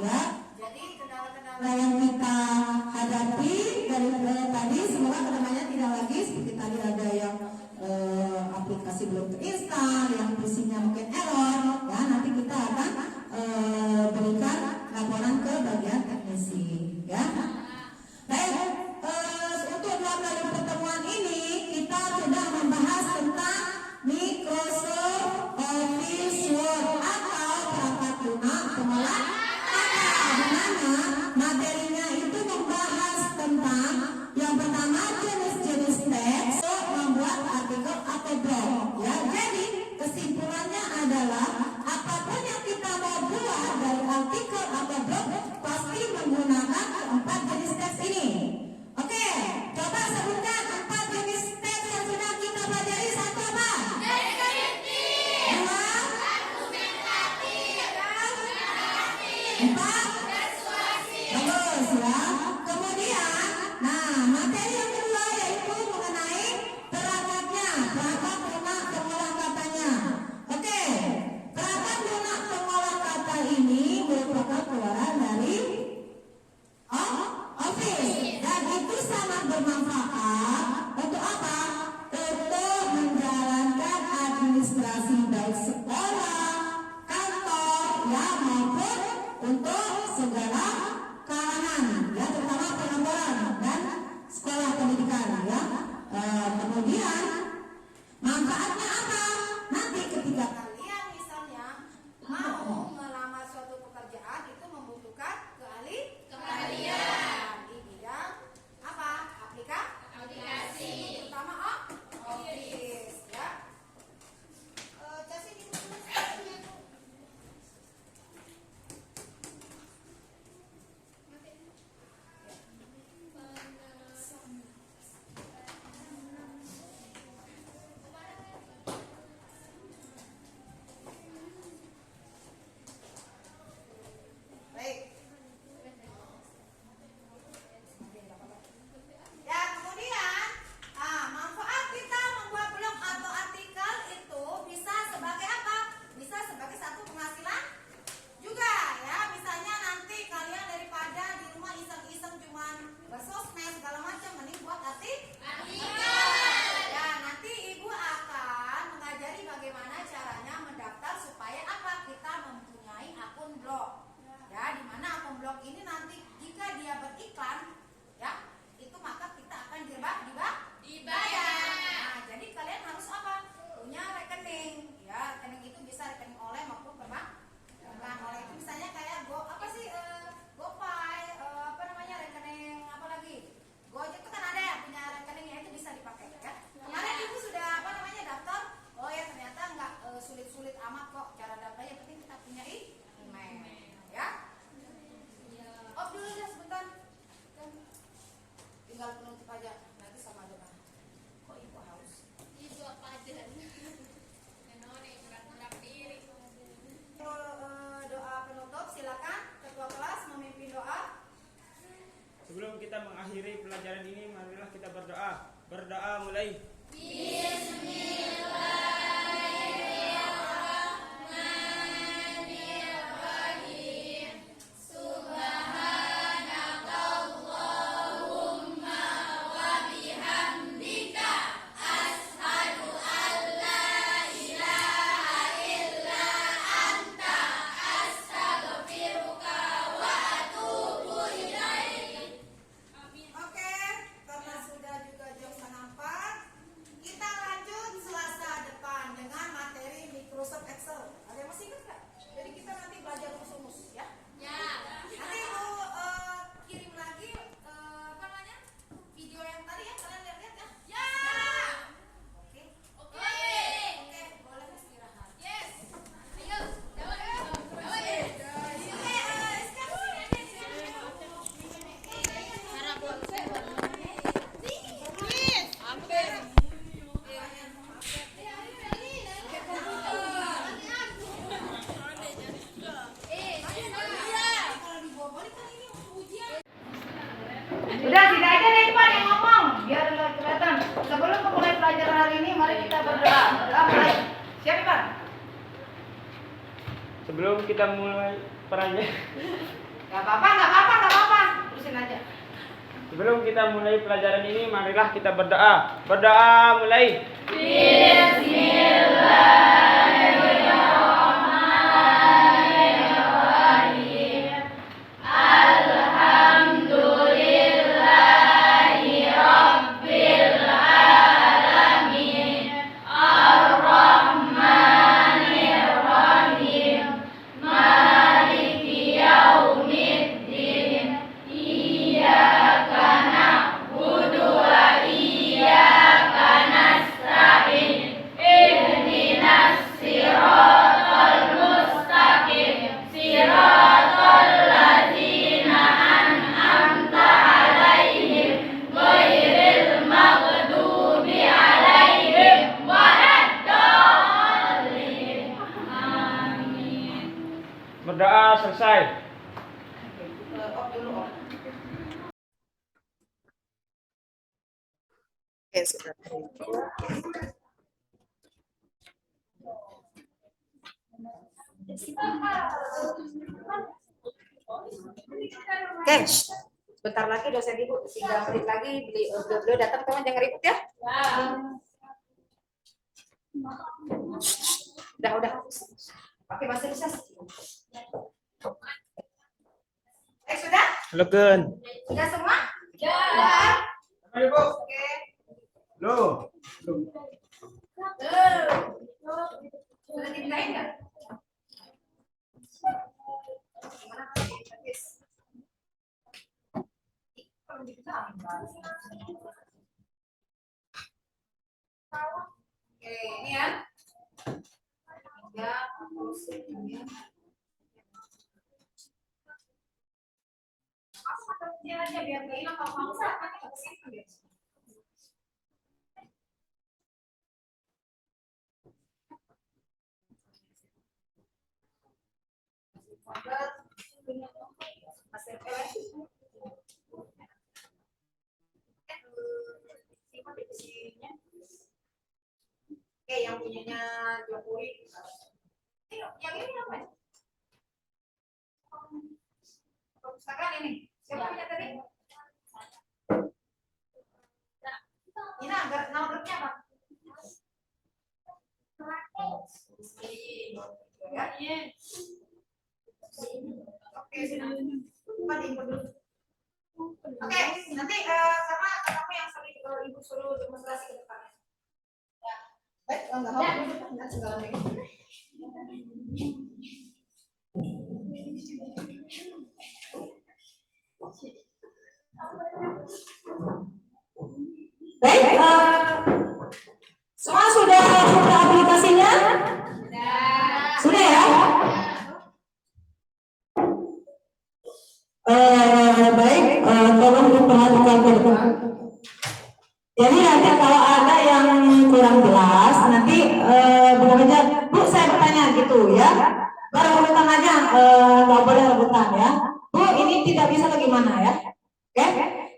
ya. Jadi kendala-kendala yang kita hadapi dari tadi semoga kedepannya tidak lagi seperti tadi ada yang aplikasi belum terinstall, yang PC-nya mungkin error ya. Nanti kita akan berikan laporan ke bagian teknisi ya. Baik, untuk dalam pertemuan ini kita sudah membahas tentang Microsoft Office Word atau perangkat lunak pengolahan kata, di mana materinya itu membahas tentang yang pertama jenis-jenis teks, membuat artikel atau blog ya. Jadi kesimpulannya adalah apapun yang kita mau buat dari artikel atau blog pasti menggunakan 4 jenis teks ini. Oke, coba sebutkan 4 jenis teks yang sudah kita pelajari. 1 apa? Deskriptif. 2 4 persuasif. Bagus ya. Kemudian, nah materi yang kedua yaitu mengenai perangkatnya, perangkat lunak pengolah katanya. Oke, perangkat lunak pengolah kata ini merupakan keluaran dari Office dan itu sangat bermanfaat untuk apa? Untuk menjalankan administrasi baik sekolah, kantor, ya maupun untuk segala kalangan, ya terutama pengangguran dan sekolah pendidikan, ya. Kemudian Sebelum kita mulai pelajaran, Gak apa-apa. Terusin aja. sebelum kita mulai pelajaran ini, marilah kita berdoa. Berdoa mulai. Berdoa selesai. Off dulu, off. Oke, sudah. Oke, sebentar lagi dosen ibu, 3 menit lagi beliau datang, teman jangan ribut ya. Udah. Pakai bahasa Indonesia. Sudah? Legen. Sudah semua? Sudah. Ibu. Oke. Lo. Sudah dipindahin nggak? Gimana? Yes. Kalau dipindahin, oke, ini ya. Ya, terus ini. Aku makan dia aja biar nggak hilang kalau kamu saat nanti nggak kesimpan deh. Oke, yang punyanya Jokowi. Yang ini apa? Perpustakaan ini. Siapa punya tadi? Ini nama grupnya apa? Ya. Oke, sini. Oke, nanti karena kamu yang sering ibu suruh demonstrasi ke depannya. Ya. Baik, enggak mau segala macam. Baik, semua sudah buka aplikasinya? Sudah ya? Baik, tolong diperhatikan betul. Jadi nanti kalau ada yang kurang jelas, nanti bilang aja, Bu saya bertanya gitu ya. Baru rebutan aja, nggak boleh rebutan ya. Bu ini tidak bisa bagaimana ya? Oke?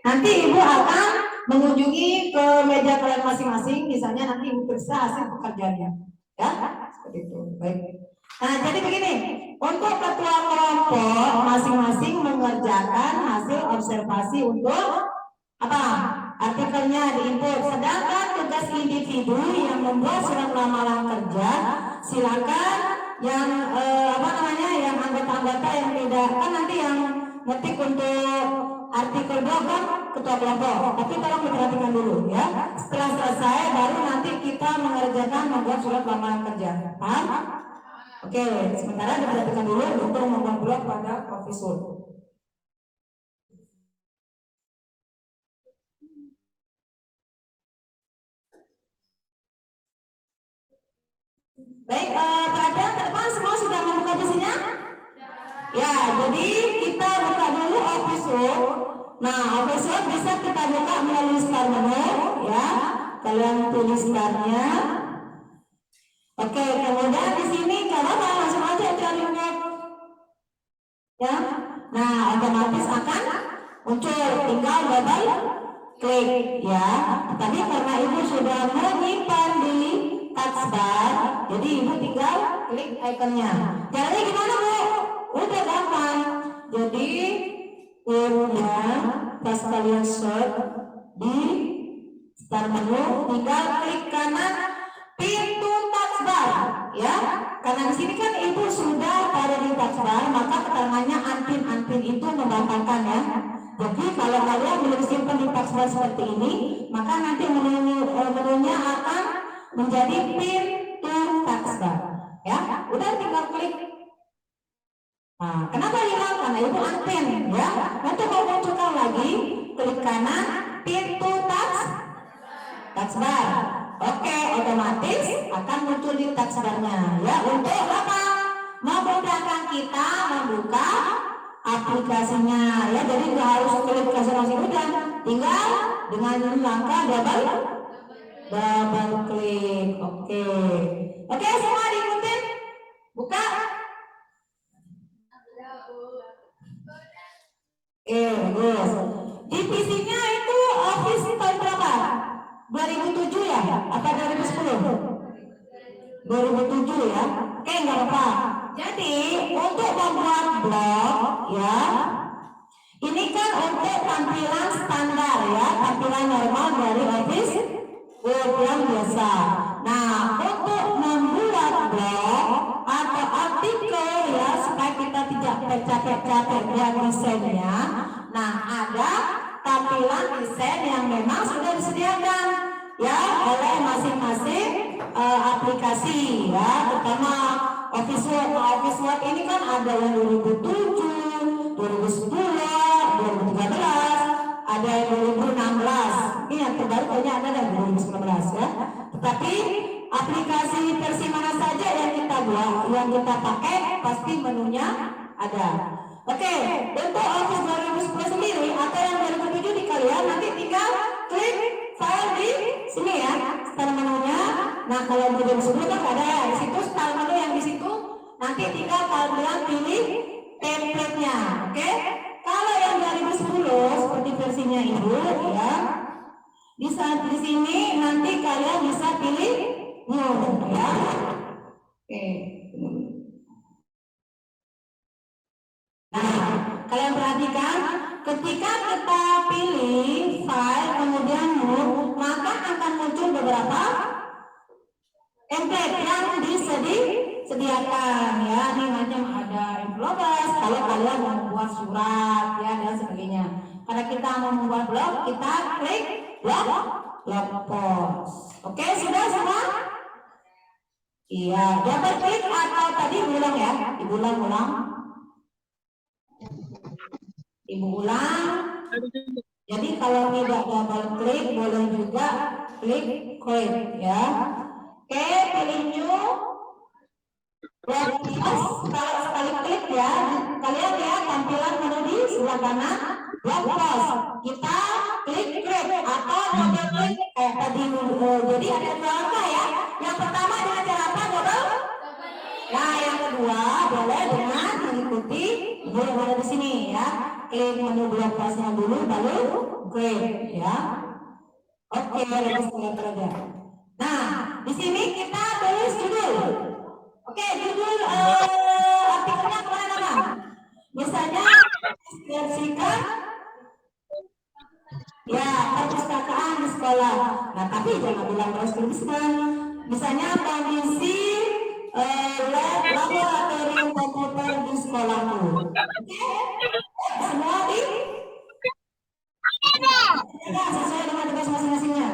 Nanti ibu akan mengunjungi ke meja kalian masing-masing, misalnya nanti ibu periksa hasil pekerjaannya, ya? Seperti itu. Baik. Nah, jadi begini, untuk ketua kelompok masing-masing mengerjakan hasil observasi untuk apa? Artikelnya diinput. Sedangkan tugas individu yang membuat surat lamaran kerja, silakan yang yang anggota-anggota yang tidak, kan nanti yang ngetik untuk artikel blog kan ketua kelompok. Tapi tolong diperhatikan dulu ya. Setelah selesai baru nanti kita mengerjakan membuat surat lamaran kerja. Paham? Oke, sementara diperhatikan dulu untuk membuat blog pada profesor. Baik, perhatian ke depan semua sudah membuka visinya? Ya, jadi kita buka dulu official. Nah, official bisa kita buka melalui start menu, ya. Kalian tulis startnya. Oke, kemudian di sini kalau mau langsung aja cari web, ya. Nah, otomatis akan muncul, tinggal double klik, ya. Tadi karena ibu sudah menyimpan di taskbar, Jadi ibu tinggal klik ikonnya. Caranya gimana bu? Udah gampang. Jadi ibunya pas kalian search di start menu, tinggal klik kanan pintu taskbar, ya. Karena di sini kan ibu sudah ada di taskbar, maka keterangannya Anpin itu membatalkan ya. Jadi kalau kalian belum simpan di taskbar seperti ini, maka nanti menunya akan menjadi pintu taskbar, ya. Udah tinggal klik. Nah, kenapa hilang? Karena ibu Anpin, ya. Nanti mau munculkan lagi, klik kanan pintu taskbar. Oke, otomatis akan muncul di taskbarnya, ya. Untuk apa? Memudahkan kita membuka aplikasinya, ya. Jadi nggak harus klik masing-masing, udah tinggal dengan langkah double klik. Oke, semua diikutin. Buka. Bagus. Di PC-nya itu Office tahun berapa? 2007 ya? Apa 2010? 2007 ya? Oke, nggak apa-apa. Jadi untuk membuat blog ya, ini kan untuk tampilan standar ya, tampilan normal dari Office Word yang biasa. Nah, untuk membuat blog atau artikel ya, supaya kita tidak capek-capek buat desainnya, nah ada tampilan desain yang memang sudah disediakan ya oleh masing-masing aplikasi ya, terutama Office Word. Office Word ini kan ada yang 2007, 2010, 2013, ada yang 2016. Ini yang terbaru kayaknya ada yang 2019 ya. Tetapi aplikasi versi mana saja yang kita buat, yang kita pakai, pasti menunya ada. Oke, untuk Office 2010 sendiri atau yang 2007 di kalian nanti tinggal klik file di sini ya, start menunya. Nah, kalau 2010 kan ada ya, di situ start menu yang di situ. Nanti tinggal kalian pilih template-nya. Oke? Kalau yang 2010 seperti versinya Ibu ya, di saat di sini nanti kalian bisa pilih new ya. Oke. Nah, kalian perhatikan ketika kita pilih file kemudian new, maka akan muncul beberapa template yang disediakan ya. Ini macam ada envelopes kalau kalian mau membuat surat ya dan sebagainya. Karena kita mau membuat blog, kita klik blog post. Oke, sudah semua? Iya, double klik atau tadi ulang ya, diulang-ulang. Ibu ulang. Jadi kalau tidak double klik boleh juga klik ya. Oke, pilih new. Kalau sekali klik ya, kalian lihat tampilan menu di sebelah kanan blog post. Kita klik create atau double klik kayak tadi. Jadi ada dua langkah ya. Yang pertama dengan cara apa? Double. Nah, yang kedua boleh dengan mengikuti yang ada di sini ya. Klik menu blog postnya dulu, baru create ya. Oke, kita kerja. Nah, di sini kita tulis judul. Oke, judul artikelnya kemana-mana. Misalnya deskripsikan ya perpustakaan di sekolah. Nah, tapi jangan bilang deskripsikan. Misalnya kondisi laboratorium komputer di sekolahku. Oke, semua di ya, sesuai dengan tugas masing-masingnya.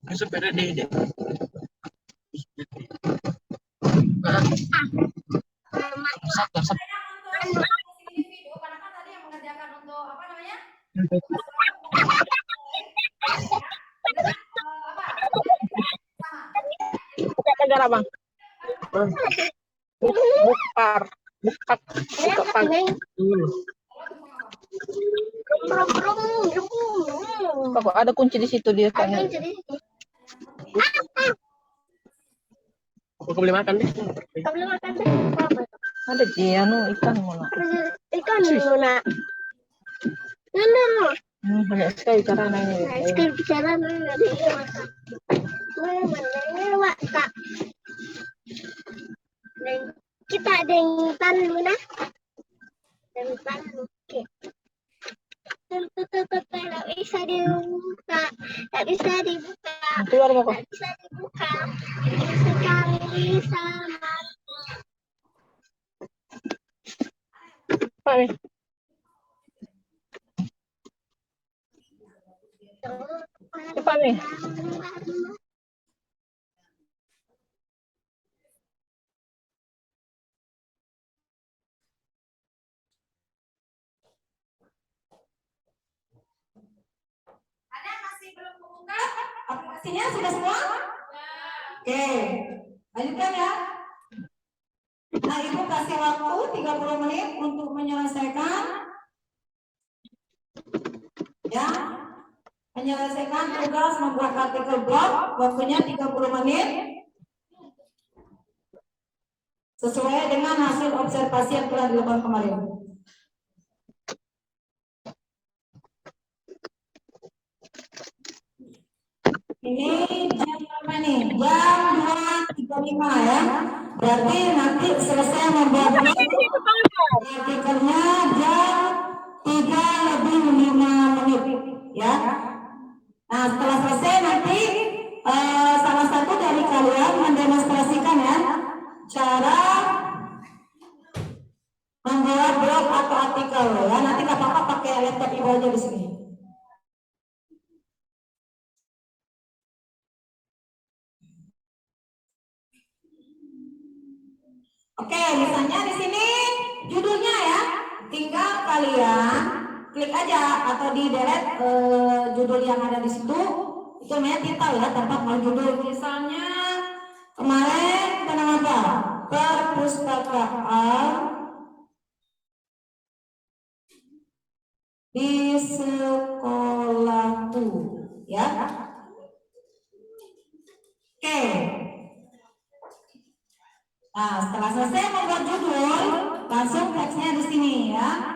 Sepeda deh. Negara bang. Buka Kok ada kunci di situ dia kan. Aku beli makan deh. Ada dia ikan muna. Ikan muna. Banyak sekali cara nanya. Sekali bicara dari mana Kak? Dan kita ada yang palu nah. Dan palu. Oke. Tutup tak bisa dibuka. Tak bisa dibuka. Keluar mau Tak bisa dibuka. Sekali sama. Pak nih. Cepat nih. Ada masih belum membuka? Aplikasinya sudah semua? Oke, lanjutkan ya. Nah, Ibu kasih waktu 30 menit untuk menyelesaikan ya. Menyelesaikan tugas membuat artikel blog, waktunya 30 menit. Sesuai dengan hasil observasi yang telah dilakukan kemarin. Ini jam berapa nih? Jam 2.35 ya. Berarti nanti selesai membuat artikelnya jam 3:05 ya. Nah, setelah selesai nanti salah satu dari kalian mendemonstrasikan ya cara membuat blog atau artikel ya. Nanti nggak apa-apa pakai laptop Ibu aja di sini. Oke, misalnya di sini judulnya ya, tinggal kalian klik aja atau di delete judul yang ada di situ. Itu namanya titel ya, tanpa mau judul. Misalnya kemarin tentang apa? Perpustakaan di sekolahku, ya. Oke. Nah, setelah selesai membuat judul, langsung teksnya di sini ya.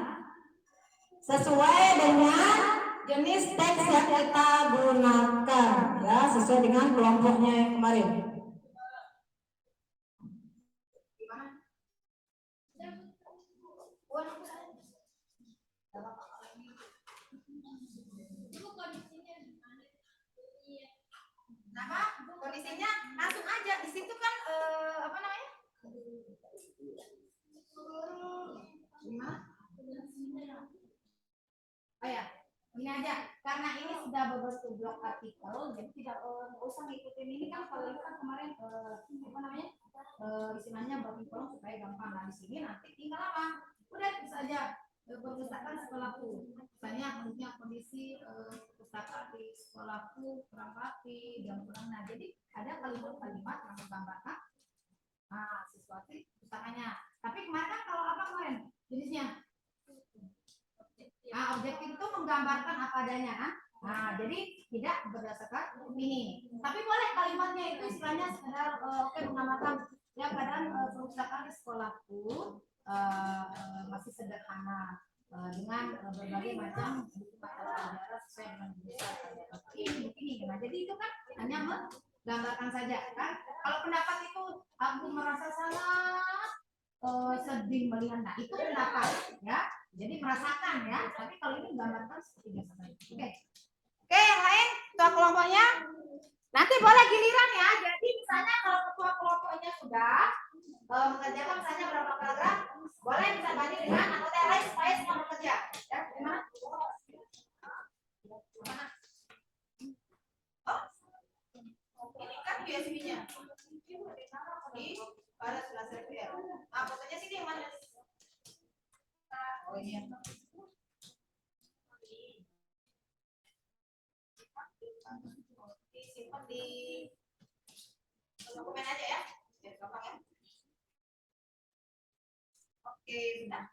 Sesuai dengan jenis teks yang kita gunakan ya, sesuai dengan kelompoknya yang kemarin. Nama kondisinya langsung aja di situ kan apa namanya? Oh ya, ini aja karena ini sudah berbentuk blog artikel, jadi tidak usah ngikutin ini kan. Kalau ini kan kemarin apa namanya istilahnya blocking kolom supaya gampang. Nah di sini nanti tinggal apa? Udah bisa aja perpustakaan sekolahku. Misalnya punya kondisi perpustakaan di sekolahku kurang rapi, jam kurang. Nah jadi ada kalimat-kalimat yang menggambarkan sesuatu perpustakaannya. Tapi kemarin kan kalau apa kemarin jenisnya? Objektif itu menggambarkan apa adanya kan? Nah, jadi tidak berdasarkan opini. Tapi boleh kalimatnya itu istilahnya sekedar menggambarkan ya keadaan perpustakaan di sekolahku masih sederhana dengan berbagai macam buku pelajaran sesuai dengan jurusan ini. Nah, jadi itu kan hanya menggambarkan saja kan. Kalau pendapat itu aku merasa sangat sedih melihat, nah itu pendapat ya. Jadi merasakan ya, tapi kalau ini gambarkan seperti biasa saja. Oke, yang lain ketua kelompoknya nanti boleh giliran ya. Jadi misalnya kalau ketua kelompoknya sudah mengerjakan misalnya berapa paragraf, boleh bisa banding dengan anggota yang lain supaya semua bekerja. Ya, gimana? Oh, ini kan USB-nya. Di pada sebelah server. Fotonya sini yang mana? Oh ini ya. Disimpan di dokumen aja ya. Biar gampang ya. Oke, sudah.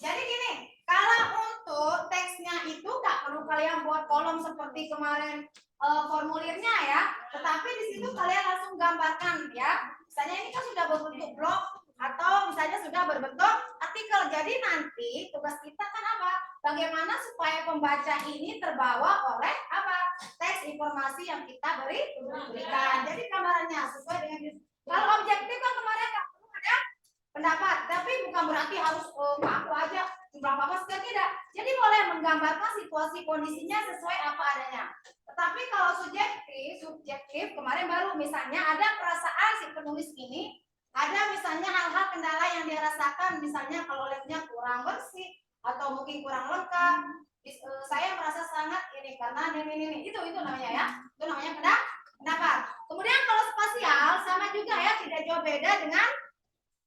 Jadi gini, kalau untuk teksnya itu nggak perlu kalian buat kolom seperti kemarin formulirnya ya, tetapi di situ kalian langsung gambarkan ya. Misalnya ini kan sudah berbentuk blok, atau misalnya sudah berbentuk artikel. Jadi nanti tugas kita kan apa? Bagaimana supaya pembaca ini terbawa oleh apa? Teks informasi yang kita berikan. Jadi gambarannya sesuai dengan kalau objektif kan kemarin nggak perlu ada pendapat, tapi bukan berarti harus aku aja jumlah apa tidak. Jadi boleh menggambarkan situasi kondisinya sesuai apa adanya. Tetapi kalau subjektif kemarin baru misalnya ada perasaan si penulis ini, ada misalnya hal-hal kendala yang dia rasakan, misalnya kalau labnya kurang bersih atau mungkin kurang lengkap. Saya merasa sangat ini karena ini itu namanya ya, itu namanya pendapat. Kemudian kalau spasial sama juga ya, tidak jauh beda dengan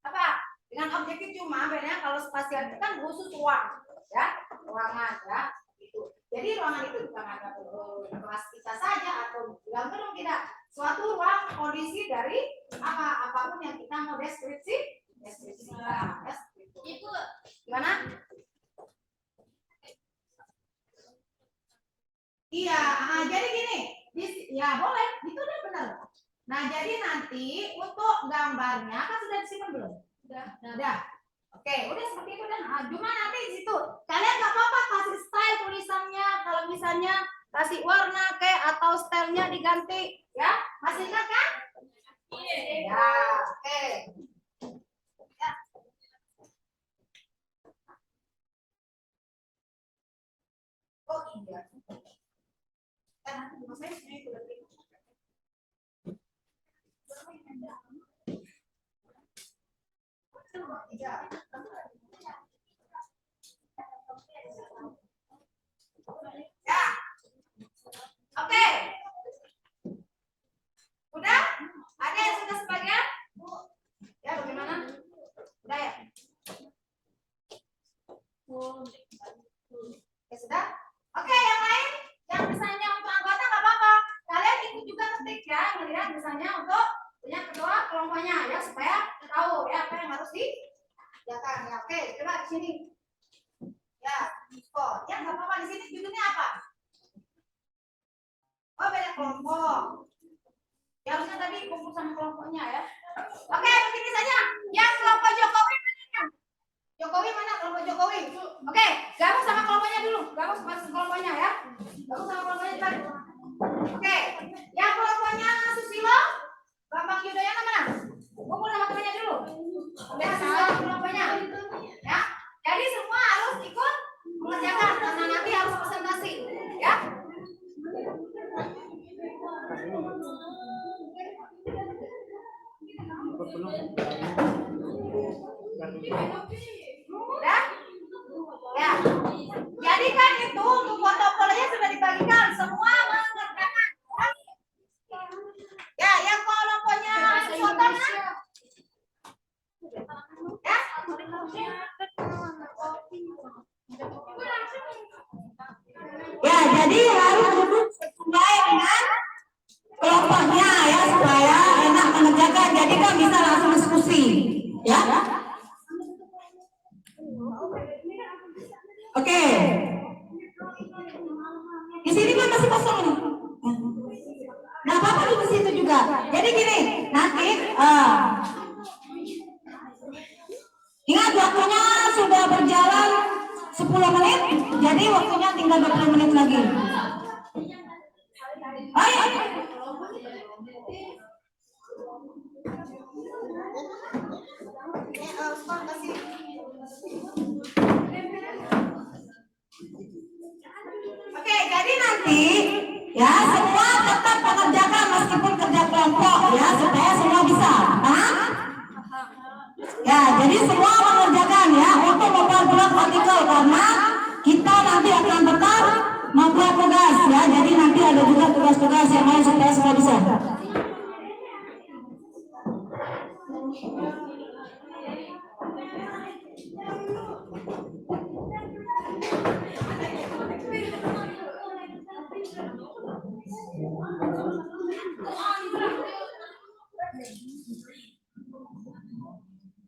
apa? Dengan objektif, cuma bedanya kalau spasial itu kan khusus ruang, ya, ruangan, ya, itu. Jadi ruangan itu bukan ada kelas kita saja atau dalam gedung, tidak. Suatu ruang kondisi dari apapun yang kita mau deskripsikan. Itu gimana? Iya, jadi gini, ya boleh, itu udah benar. Nah, jadi nanti untuk gambarnya kan sudah disimpan belum? Udah. Oke, udah seperti itu dan cuma nanti di situ kalian nggak apa-apa kasih style tulisannya, kalau misalnya kasih warna kayak atau stylenya diganti, ya masih ingat kan? Iya. Ya, oke. Ya. Oh iya. Kan nanti saya sudah ya, oke, udah? Ada yang sudah sebagian? Ya, bagaimana? Udah ya? Ya sudah? Oke, yang lain? Yang misalnya untuk anggota nggak apa-apa. Kalian ikut juga ketik ya, melihat misalnya untuk punya kedua kelompoknya ya, supaya tahu ya apa yang harus dikerjakan ya. Oke, coba di sini. Ya, ya nggak apa-apa, di sini judulnya apa? Oh, beda kelompok. Ya harusnya tadi kumpul sama kelompoknya ya. Oke, begini saja. Yang kelompok Jokowi mana? Jokowi mana? Kelompok Jokowi. Oke, gabung sama kelompoknya dulu. Gabung sama kelompoknya ya. Gabung sama kelompoknya tadi. Oke, yang kelompoknya Susilo, Bambang Yudhoyono mana? Kumpul sama temannya dulu. Udah sama kelompoknya. Ya. Jadi semua harus ikut mengerjakan karena nanti harus presentasi, ya. Udah? Ya. Jadi kan itu untuk foto-fotonya sudah dibagikan, semua mengerjakan. Ya, yang kelompoknya foto mana? Ya. Ya, jadi harus duduk sesuai dengan kelompoknya ya, supaya enak mengerjakan. Jadi kan bisa langsung diskusi, ya. Oke. Di sini kan masih kosong nih. Nah, apa-apa di situ juga. Jadi gini, nanti ingat waktunya sudah berjalan 10 menit, jadi waktunya tinggal 20 menit lagi. Ayo. Oke, jadi nanti ya semua tetap mengerjakan meskipun kerja kelompok ya, supaya semua bisa. Paham? Ya, jadi semua mengerjakan ya untuk membuat artikel, karena kita nanti akan tetap membuat tugas ya. Jadi nanti ada juga tugas-tugas yang lain supaya semua bisa.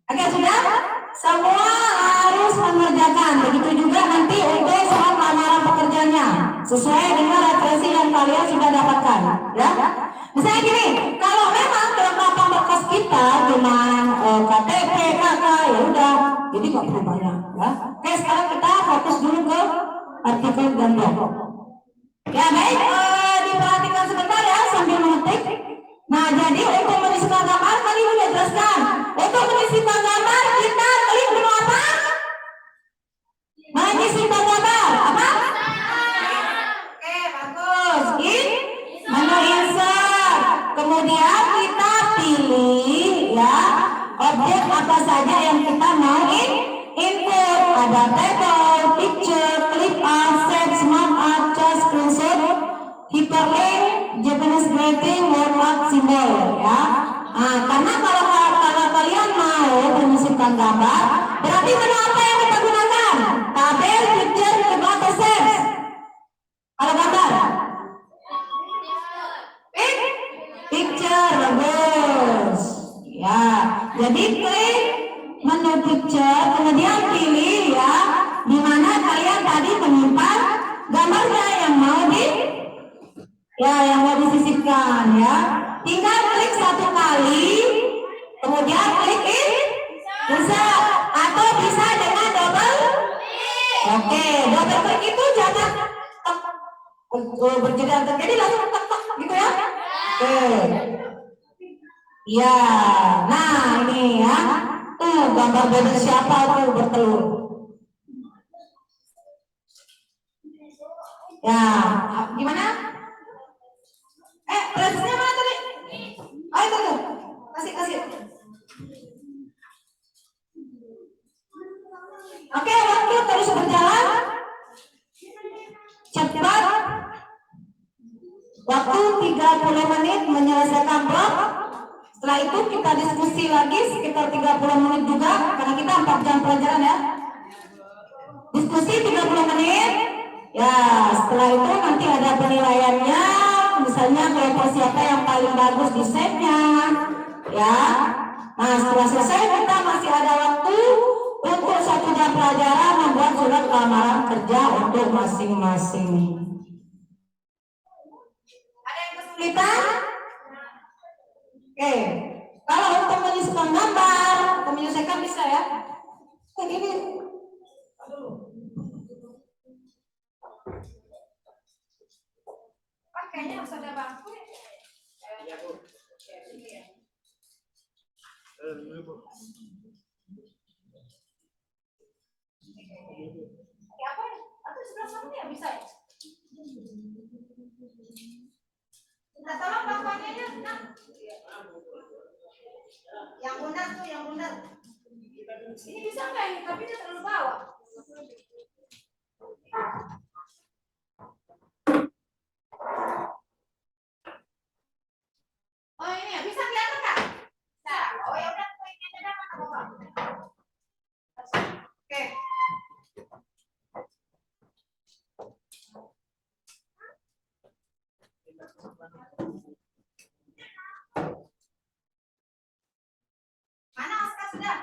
Oke, sudah? Semua harus mengerjakan. Begitu juga nanti untuk soal lamaran pekerjaannya, sesuai dengan referensi yang kalian sudah dapatkan, ya. Misalnya gini, kalau memang kelengkapan berkas kita cuma KTP, artikel ganda. Ya baik, diperhatikan sebentar ya sambil mengetik. Nah, jadi untuk menyisipkan gambar tadi udah jelaskan. Untuk menyisipkan gambar kita klik menu apa? Menyisipkan gambar apa? Oke, bagus. Menu insert. Kemudian kita pilih ya objek apa saja yang kita mau input. Ada table, picture, clip art, set, smart art, chart, screenshot, hyperlink, Japanese greeting, watermark, simbol ya. Nah, karena kalau kalian mau menyisipkan gambar, berarti menu apa yang kita gunakan? Tabel, picture, clip art, atau set? Kalau gambar? Picture, bagus. Ya, jadi klik menu picture, kemudian pilih ya di mana kalian tadi menyimpan gambarnya yang mau disisipkan ya. Tinggal klik satu kali, kemudian klik bisa atau bisa dengan double. Oke, double klik itu jangan berjeda terjadi langsung tek gitu ya. Oke. Ya, nah ini ya, tuh gambar bebek siapa tuh bertelur. Ya, gimana? Presnya mana tadi? Oh itu tuh, kasih. Oke, waktu terus berjalan. Cepat. Waktu 30 menit menyelesaikan blok. Setelah itu kita diskusi lagi sekitar 30 menit juga karena kita 4 jam pelajaran ya. Diskusi 30 menit. Ya, setelah itu nanti ada penilaiannya. Misalnya kelompok siapa yang paling bagus desainnya. Ya. Nah, setelah selesai kita masih ada waktu untuk 1 jam pelajaran membuat surat lamaran kerja untuk masing-masing. Ada yang kesulitan? Oke, kalau untuk menyusun gambar, untuk menyelesaikan bisa ya. Ini, kayaknya harus ada bangku ya. Ya, Bu. Apa? Atau sebelah sana ya bisa ya? Nah, tolong bangkuannya ya. Nah. Yang bundar tuh, yang bundar. Ini bisa nggak ini? Tapi dia terlalu bawah. Oh ini ya, bisa kelihatan nggak? Bisa. Oh ya udah, ini aja mana bapak? Oke. Mana Oscar sudah?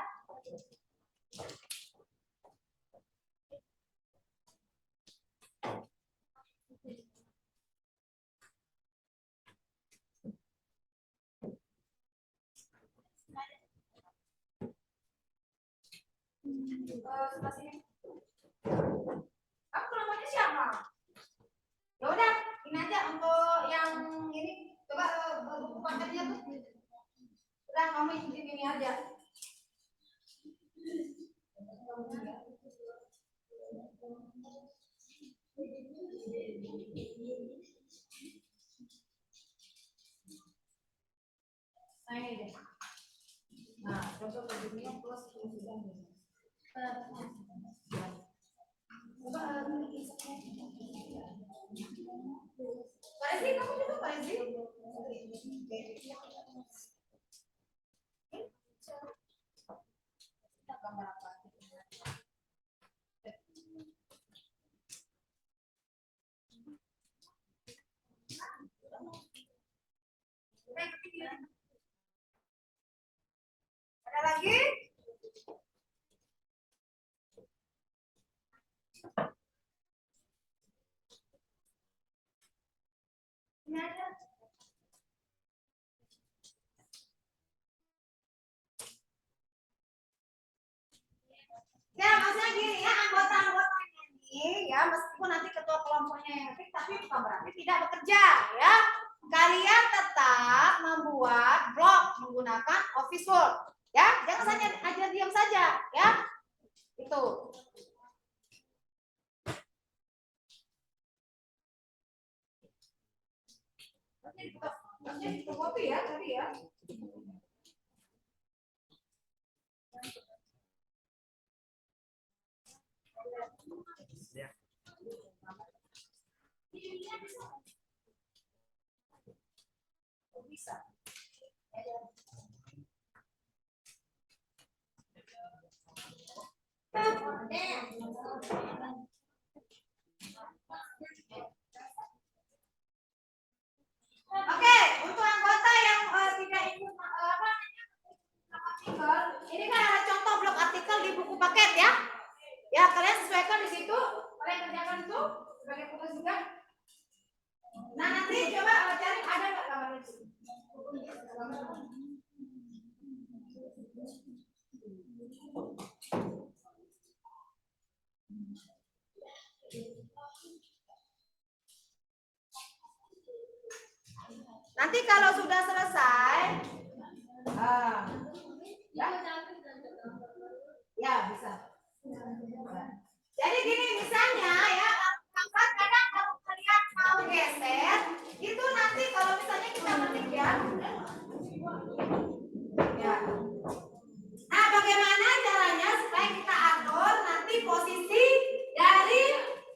Sebelah sini. Kamu namanya siapa? Ya udah, ini aja untuk yang ini. Coba buku pacarnya tuh. Udah kamu ikutin ini aja. Nah ini deh. Nah, coba bajunya plus sudah. Coba Pak Rezi, kamu juga Pak Rezi? Gambar apa? Ada lagi? Ini ada. ngetik tapi bukan berarti tidak bekerja ya. Kalian tetap membuat blog menggunakan Office Word ya. Jangan hanya diam saja ya. Itu. Nanti kopi ya tadi ya. Bisa. Oke, untuk anggota yang tidak ikut artikel, ini kan ada contoh blog artikel di buku paket ya. Ya, kalian sesuaikan di situ, kalian kerjakan itu sebagai tugas juga. Nah, nanti coba cari ada nggak gambarnya di sini. Nanti kalau sudah selesai, ya bisa. Jadi gini misalnya ya, kadang kalau kalian mau geser, itu nanti kalau misalnya kita ketik ya. Nah, bagaimana caranya supaya kita atur nanti posisi dari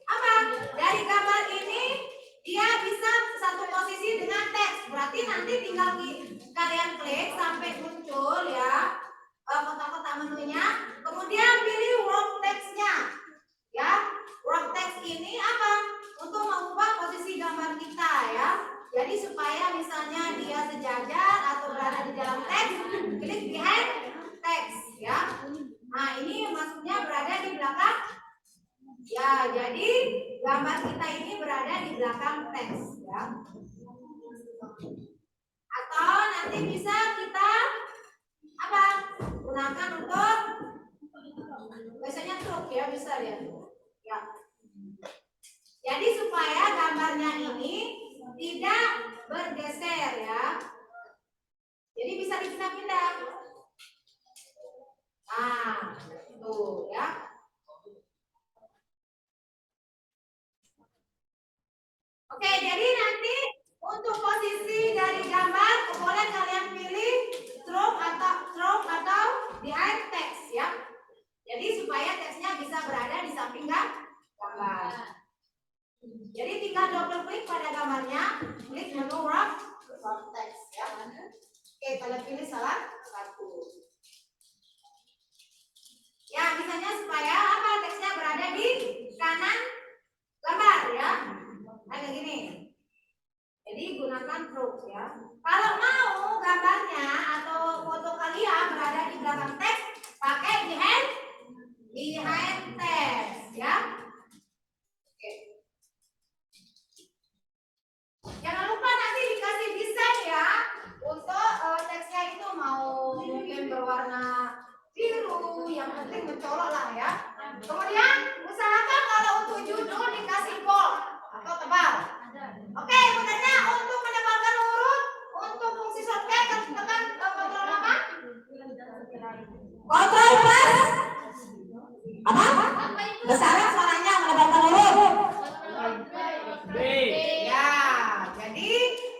apa? Dari gambar ini dia bisa satu posisi dengan teks. Berarti nanti tinggal kalian klik sampai muncul ya kotak-kotak menunya. Kemudian pilih work text-nya. Ya, work text ini apa? Untuk mengubah posisi gambar kita ya. Jadi supaya misalnya dia sejajar atau berada di dalam teks, klik behind text ya. Nah, ini maksudnya berada di belakang. Ya, jadi gambar kita ini berada di belakang teks ya. Atau nanti bisa kita apa? Gunakan untuk biasanya truk ya, bisa ya. Ya. Jadi supaya gambarnya ini tidak bergeser ya. Jadi bisa dipindah-pindah. Nah, tuh ya. Oke, jadi nanti untuk posisi dari gambar boleh kalian pilih stroke atau behind text ya. Jadi supaya teksnya bisa berada di samping gambar. Jadi tinggal double klik pada gambarnya, klik menu wrap text ya. Oke, kalian pilih salah satu. Ya, misalnya supaya apa? Teksnya berada di kanan gambar ya. Kayak gini. Jadi gunakan stroke ya. Kalau mau gambarnya atau foto kalian berada di belakang teks, pakai behind text ya. Oke. Jangan lupa nanti dikasih desain ya untuk teksnya itu mau mungkin berwarna biru, yang penting mencolok lah ya. Kemudian usahakan kalau untuk judul dikasih bold atau tebal. Oke, kemudian untuk menebalkan huruf, untuk fungsi shortcut tekan kontrol apa? Kontrol plus apa? Besaran suaranya menebalkan huruf. Ya, jadi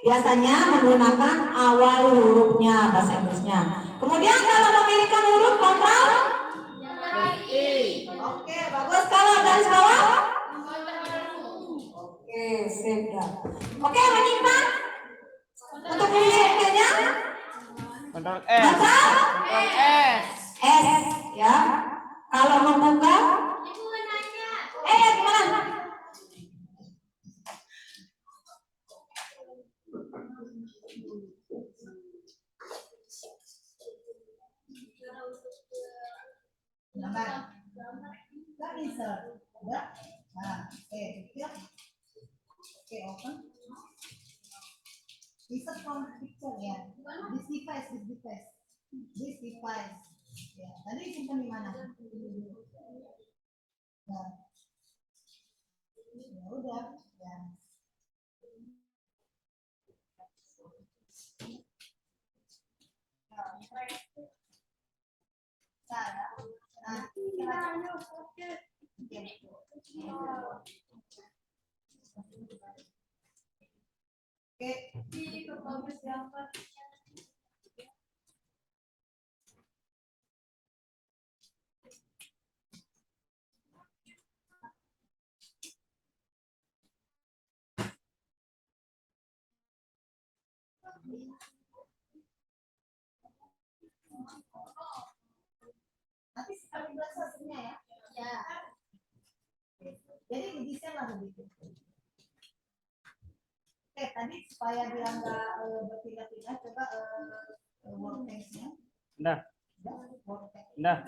Biasanya menggunakan awal hurufnya bahasa Inggrisnya. Kemudian kalau memilihkan huruf kontrol. oke, bagus. Terus kalau garis bawah. Oke, sip ya. Oke, menyimpan. Untuk menyimpannya. Kontrol S. Kontrol S. S ya. Kalau membuka. Gimana? Gambar. Gak insert. Udah. Nah, oke, klik. Oke, open. Insert from picture ya. This device. Ya, tadi simpan di mana? Nah. Ya udah. Nanti sekali belas hasilnya ya. Ya. Jadi didesain lah begitu. Oke, tadi supaya dia nggak berpindah-pindah, coba work text-nya. Nah, Work text. nah.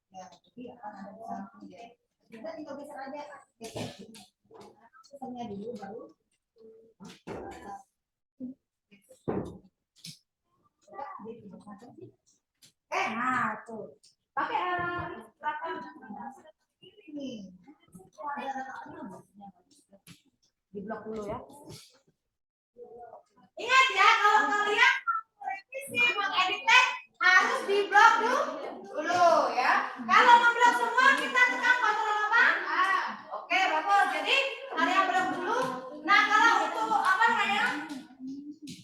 Ya, jadi akan ada di samping ya. Kita tinggal geser aja. Gesernya dulu baru. Nah tuh. Pakai ini. Di blok dulu ya. Ingat ya, kalau kalian revisi mengedit teks harus di blok dulu ya. Kalau memblok semua kita tekan kontrol apa? Oke, bagus. Jadi kalian blok dulu. Nah, kalau untuk apa namanya?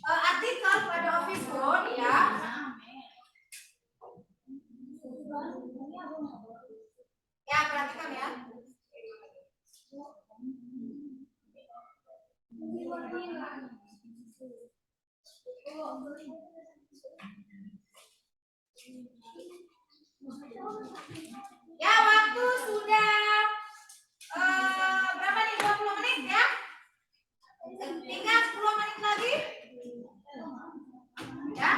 Artikel pada Office Word ya. Ya, perhatikan ya. Ya, waktu sudah berapa nih? 20 menit ya? Tinggal 10 menit lagi. Ya.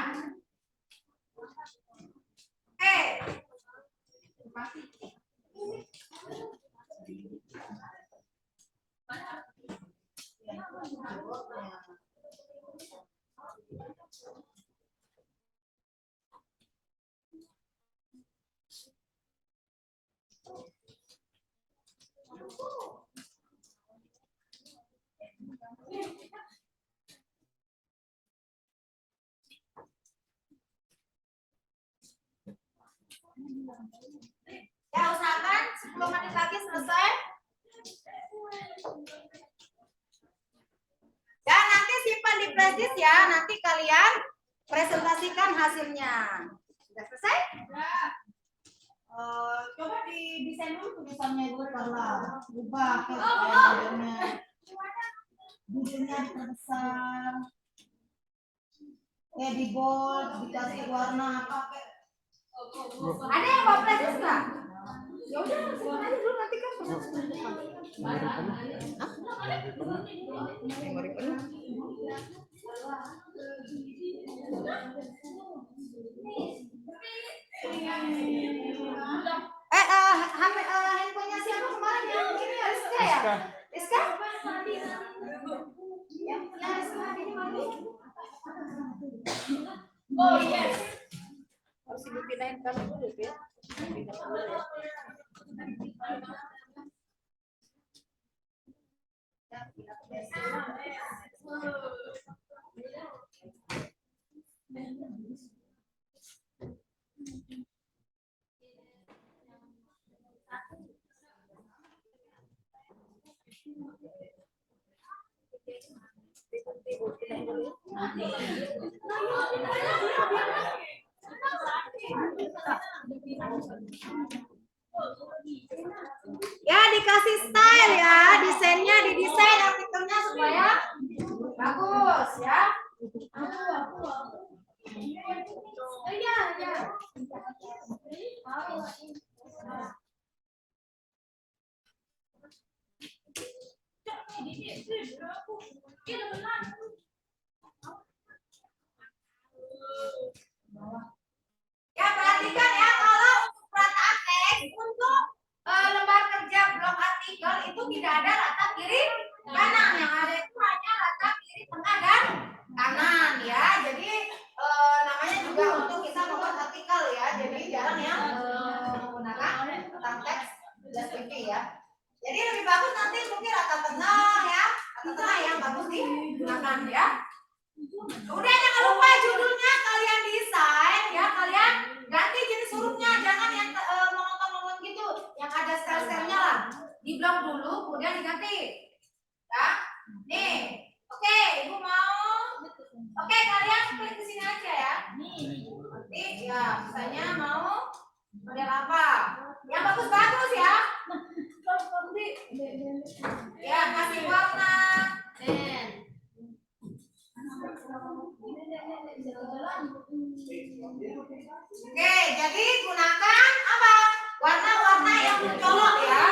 Ya, usahakan 10 menit lagi selesai. Ya, nanti simpan di flash disk ya. Nanti kalian presentasikan hasilnya. Sudah selesai? Ya. Coba didesain dulu tulisannya dulu Carla. Ubah modelnya. Judulnya diperbesar. Di bold, dikasih warna apa kayak. Ada yang bawa flash disk nggak? Ya udah, simpan aja dulu nanti kan memori penuh. Handphonenya siapa kemarin yang ini ya, Rizka ya? Rizka? Ya, Rizka ini mana? Oh yes. Harus dipindahin kan dulu ya. Ya, dikasih style ya, desainnya didesain artikelnya supaya bagus ya. Ya, perhatikan ya, kalau untuk perataan teks untuk lembar kerja blok artikel itu tidak ada rata kiri kanan, yang ada itu hanya rata kiri tengah dan kanan ya. Jadi namanya juga untuk kita membuat artikel ya, jadi jarang yang ya. Jadi lebih bagus nanti mungkin rata tengah ya, rata tengah yang bagus digunakan ya. Kemudian jangan lupa judulnya kalian desain ya, kalian ganti jenis hurufnya, jangan yang monoton gitu, yang ada style-stylenya lah. Di blok dulu, kemudian diganti. Ya, nih, oke, ibu mau. Oke, kalian klik di sini aja ya. Nanti ya, misalnya mau model apa? Yang bagus-bagus ya. Ya, kasih warna. Oke, jadi gunakan apa? Warna-warna yang mencolok ya.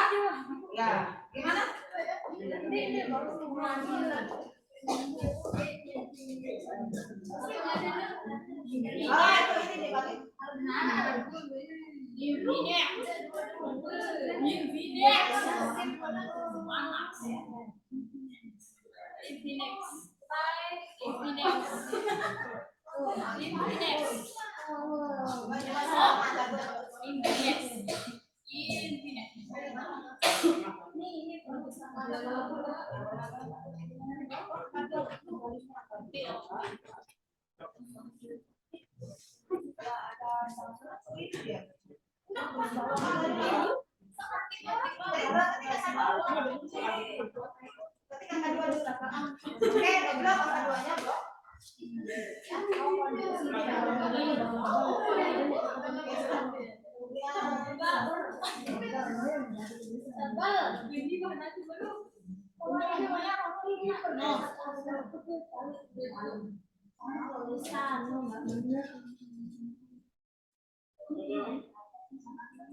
Ya, gimana? Oh, itu ini dibalik. Oke, blok apa duanya, blok?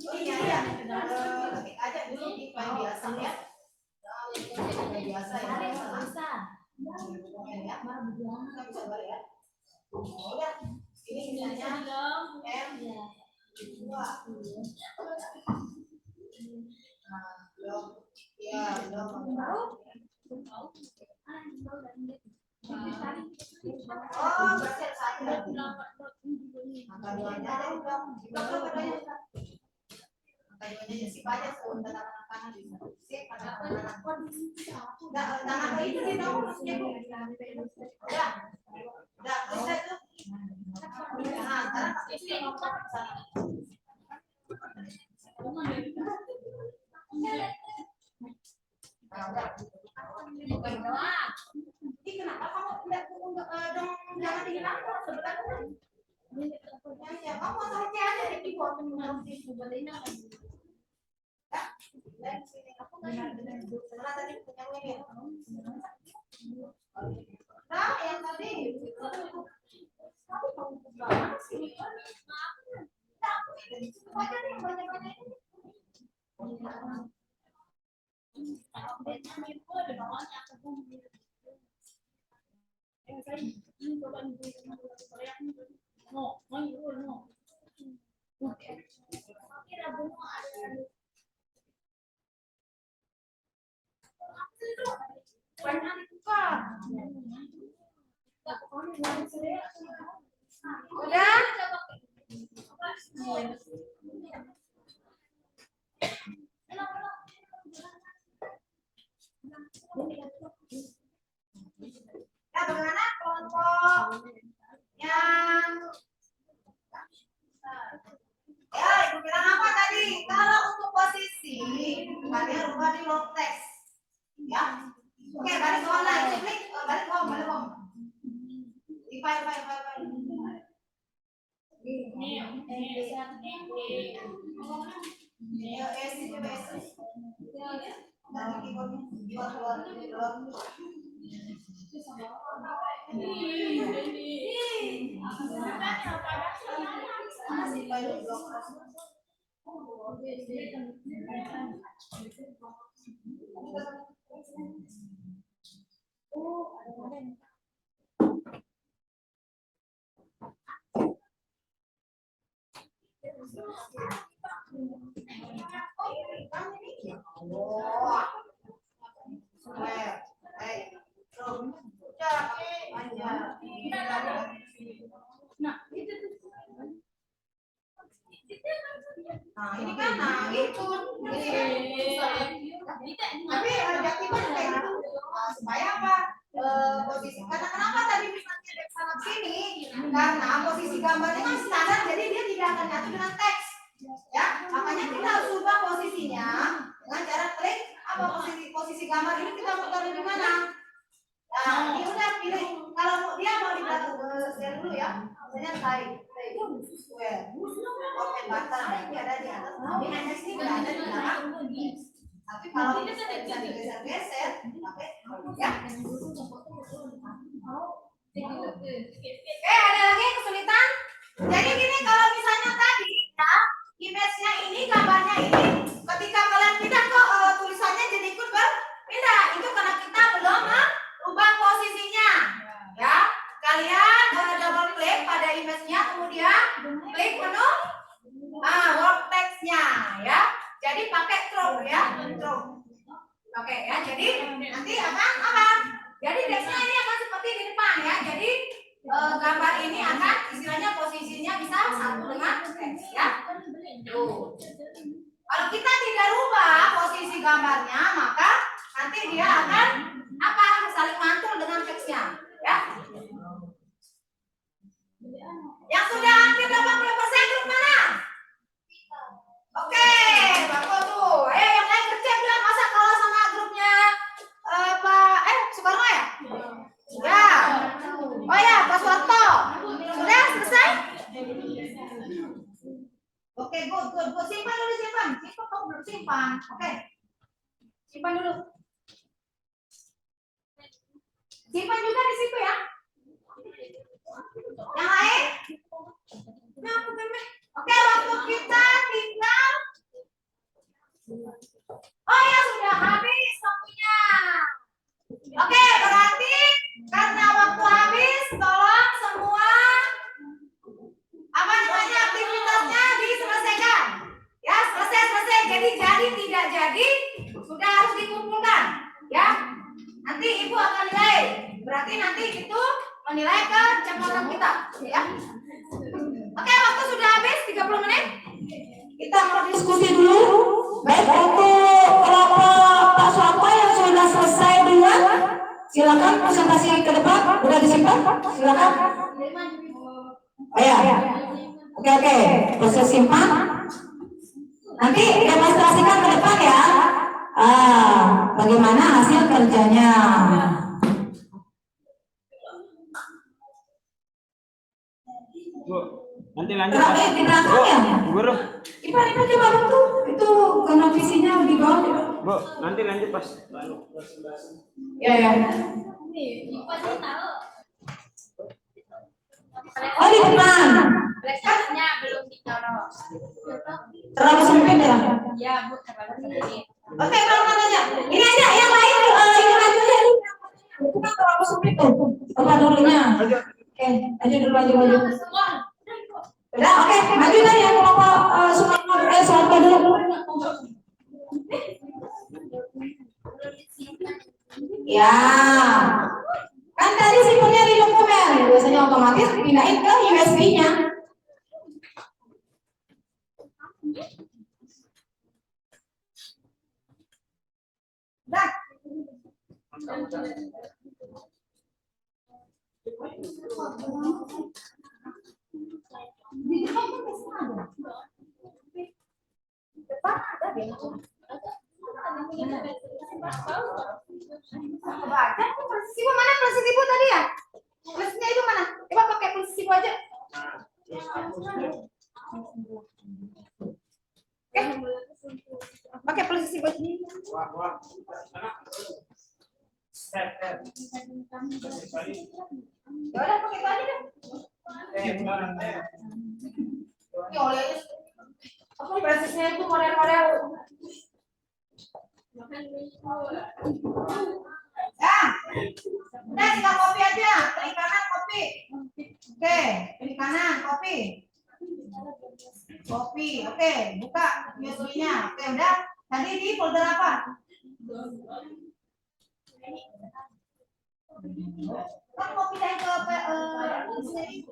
Oh iya ya, ketik aja dulu di file biasa ya. Biasa ya. Biasa. Ya, bisa coba ya. Ya, ini misalnya M 2. Nah, belum. Ya, belum. Oh, berarti ada satu lagi. Angka duanya ada di blok. Di blok berapa? Kayaknya sih banyak tuh tangan bisa. Sip, tangan. Tangan itu sih dong maksudnya Bu. Udah. Udah, bisa tuh. Nah, sekarang pakai sini nomor sana. Nah, udah. Ini kenapa kamu enggak dong jangan dihilangkan sebenarnya. Ya, kamu tahu aja di keyboard di sebenarnya. Dan sini aku karena tadi punya ini. Nah, yang tadi kamu tahu banget sih. Aja nih banyak-banyak ini. Udah? Nah, bagaimana kelompok yang ya, ibu bilang apa tadi? Kalau untuk posisi kalian rubah di long text ya. Oke, balik ke mana? Klik balik home. Di file. Nah, ini kan itu. Tapi objektifnya kayak gitu. Supaya apa? Posisi karena kenapa tadi misalnya dari sana ke sini? Karena posisi gambarnya kan standar, jadi dia tidak akan nyatu dengan teks. Ya, makanya kita harus ubah posisinya dengan cara klik apa posisi gambar ini kita mau taruh di mana? Nah, ini udah pilih. Kalau dia mau di belakang share dulu ya. Misalnya slide square, open button, ini ada di atas. Ini hanya sini nggak ada di belakang. Tapi kalau bisa digeser-geser, pakai ya. Ada lagi kesulitan? Jadi gini, kalau misalnya tadi ya, image-nya ini, gambarnya ini, ketika kalian pindah ke tulisannya jadi ikut berpindah. Itu karena kita belum merubah posisinya. Ya, kalian double klik pada image-nya, kemudian klik menu work text-nya ya. Jadi pakai crop ya, crop. Oke ya, jadi nanti akan apa? Jadi teksnya ini akan seperti di depan ya. Jadi gambar ini akan istilahnya posisinya bisa satu dengan teks ya. Tuh. Kalau kita tidak rubah posisi gambarnya, maka nanti dia akan apa? Saling mantul dengan teksnya ya. Yang sudah hampir 80% grup mana? Oke, bagus tuh. Yang lain kerja bilang masa kalah sama grupnya Pak Soekarno ya? Ya. Oh ya, Pak Soeharto. Sudah selesai? Oke, good. Simpan dulu, simpan. Kamu belum simpan. Oke. Simpan dulu. Simpan juga di situ ya. Yang lain? Nah, oke, waktu kita tinggal. Oh ya, sudah habis waktunya. Oke, berarti karena waktu habis, tolong semua apa namanya aktivitasnya diselesaikan. Ya, selesai. Jadi tidak jadi sudah harus dikumpulkan. Ya, nanti ibu akan nilai. Berarti nanti itu menilai ke catatan kita. Ya. Oke, waktu sudah habis 30 menit. Kita mau diskusi dulu. Baik, untuk kelompok Pak Soeharto yang sudah selesai dengan, silakan presentasi ke depan. Udah disimpan? Silakan. Oh ya. Oke. Proses simpan. Nanti demonstrasikan ke depan ya. Bagaimana hasil kerjanya. Bu, nanti lanjut. Di belakang ya? Guru. Ipan coba tuh. Itu karena visinya di bawah. Bu, nanti lanjut pas. Ya. Oh, di depan. Flashcardnya belum dicolok. Terlalu sempit ya? Ya, Bu, terlalu sempit. Oke, kalau aja. Ini aja yang lain ini maju aja nih. Itu kan terlalu sempit tuh. Tempat dulunya. Oke, maju. Udah, oke, maju dah yang kelompok Soeharto dulu. Ya. Kan tadi simpennya di dokumen, biasanya otomatis dipindahin ke USB-nya. Dah. Di depan kan bisa ada. Depan ada deh. Baca persis ibu mana persis ibu tadi ya? Persisnya ibu mana? Coba pakai persis ibu aja. Pakai persis ibu aja. Ya udah pakai itu aja deh. Ya oleh apa persisnya itu model-model. Ya, udah kita copy aja. Klik kanan copy. Oke, klik kanan copy. Oke, buka USB-nya. Oke, udah. Tadi di folder apa? Kan copy dari ke sini.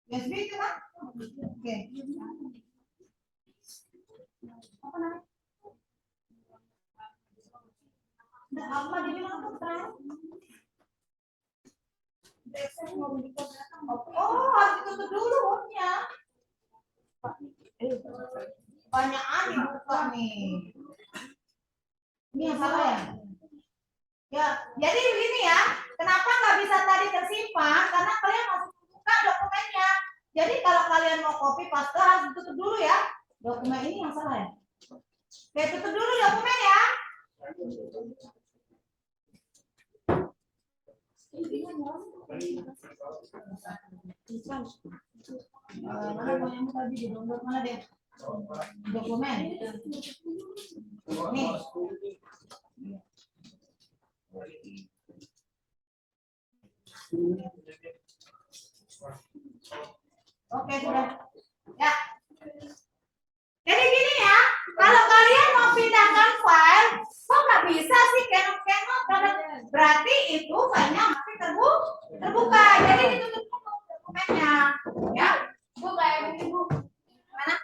USB itu kan? Oke. Apa namanya? Apa dibilang tuh terakhir? Oh, harus ditutup dulu home-nya. Banyakan dibuka nih. Ini yang salah ya? Ya, jadi begini ya. Kenapa nggak bisa tadi tersimpan? Karena kalian masih buka dokumennya. Jadi kalau kalian mau copy paste harus ditutup dulu ya. Dokumen ini yang salah ya? Oke, tutup dulu dokumen ya. Mana yang tadi di download mana deh? Dokumen. Nih. Oke, sudah. Ya. Jadi gini ya, kalau kalian mau pindahkan file, kok nggak bisa sih kenop-kenop? Berarti itu filenya masih terbuka. Jadi ditutup dulu dokumennya. Ya, Bu, kayak begini, Bu. Mana?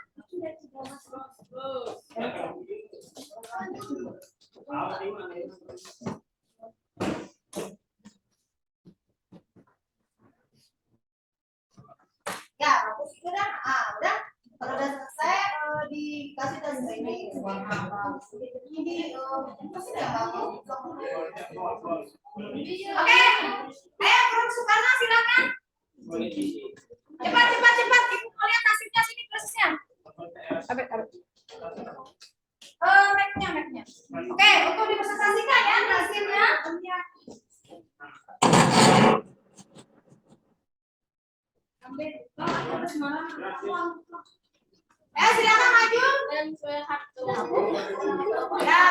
Ya, aku sudah. Udah. Kalau udah selesai, dikasih tas ini warna apa? Ini masih ada kamu. Oke, ayo Bro Sukarno silakan. Cepat. Ibu mau lihat hasilnya sini prosesnya. Mic-nya. Oke, untuk dipresentasikan ya hasilnya. Silakan maju. Ya,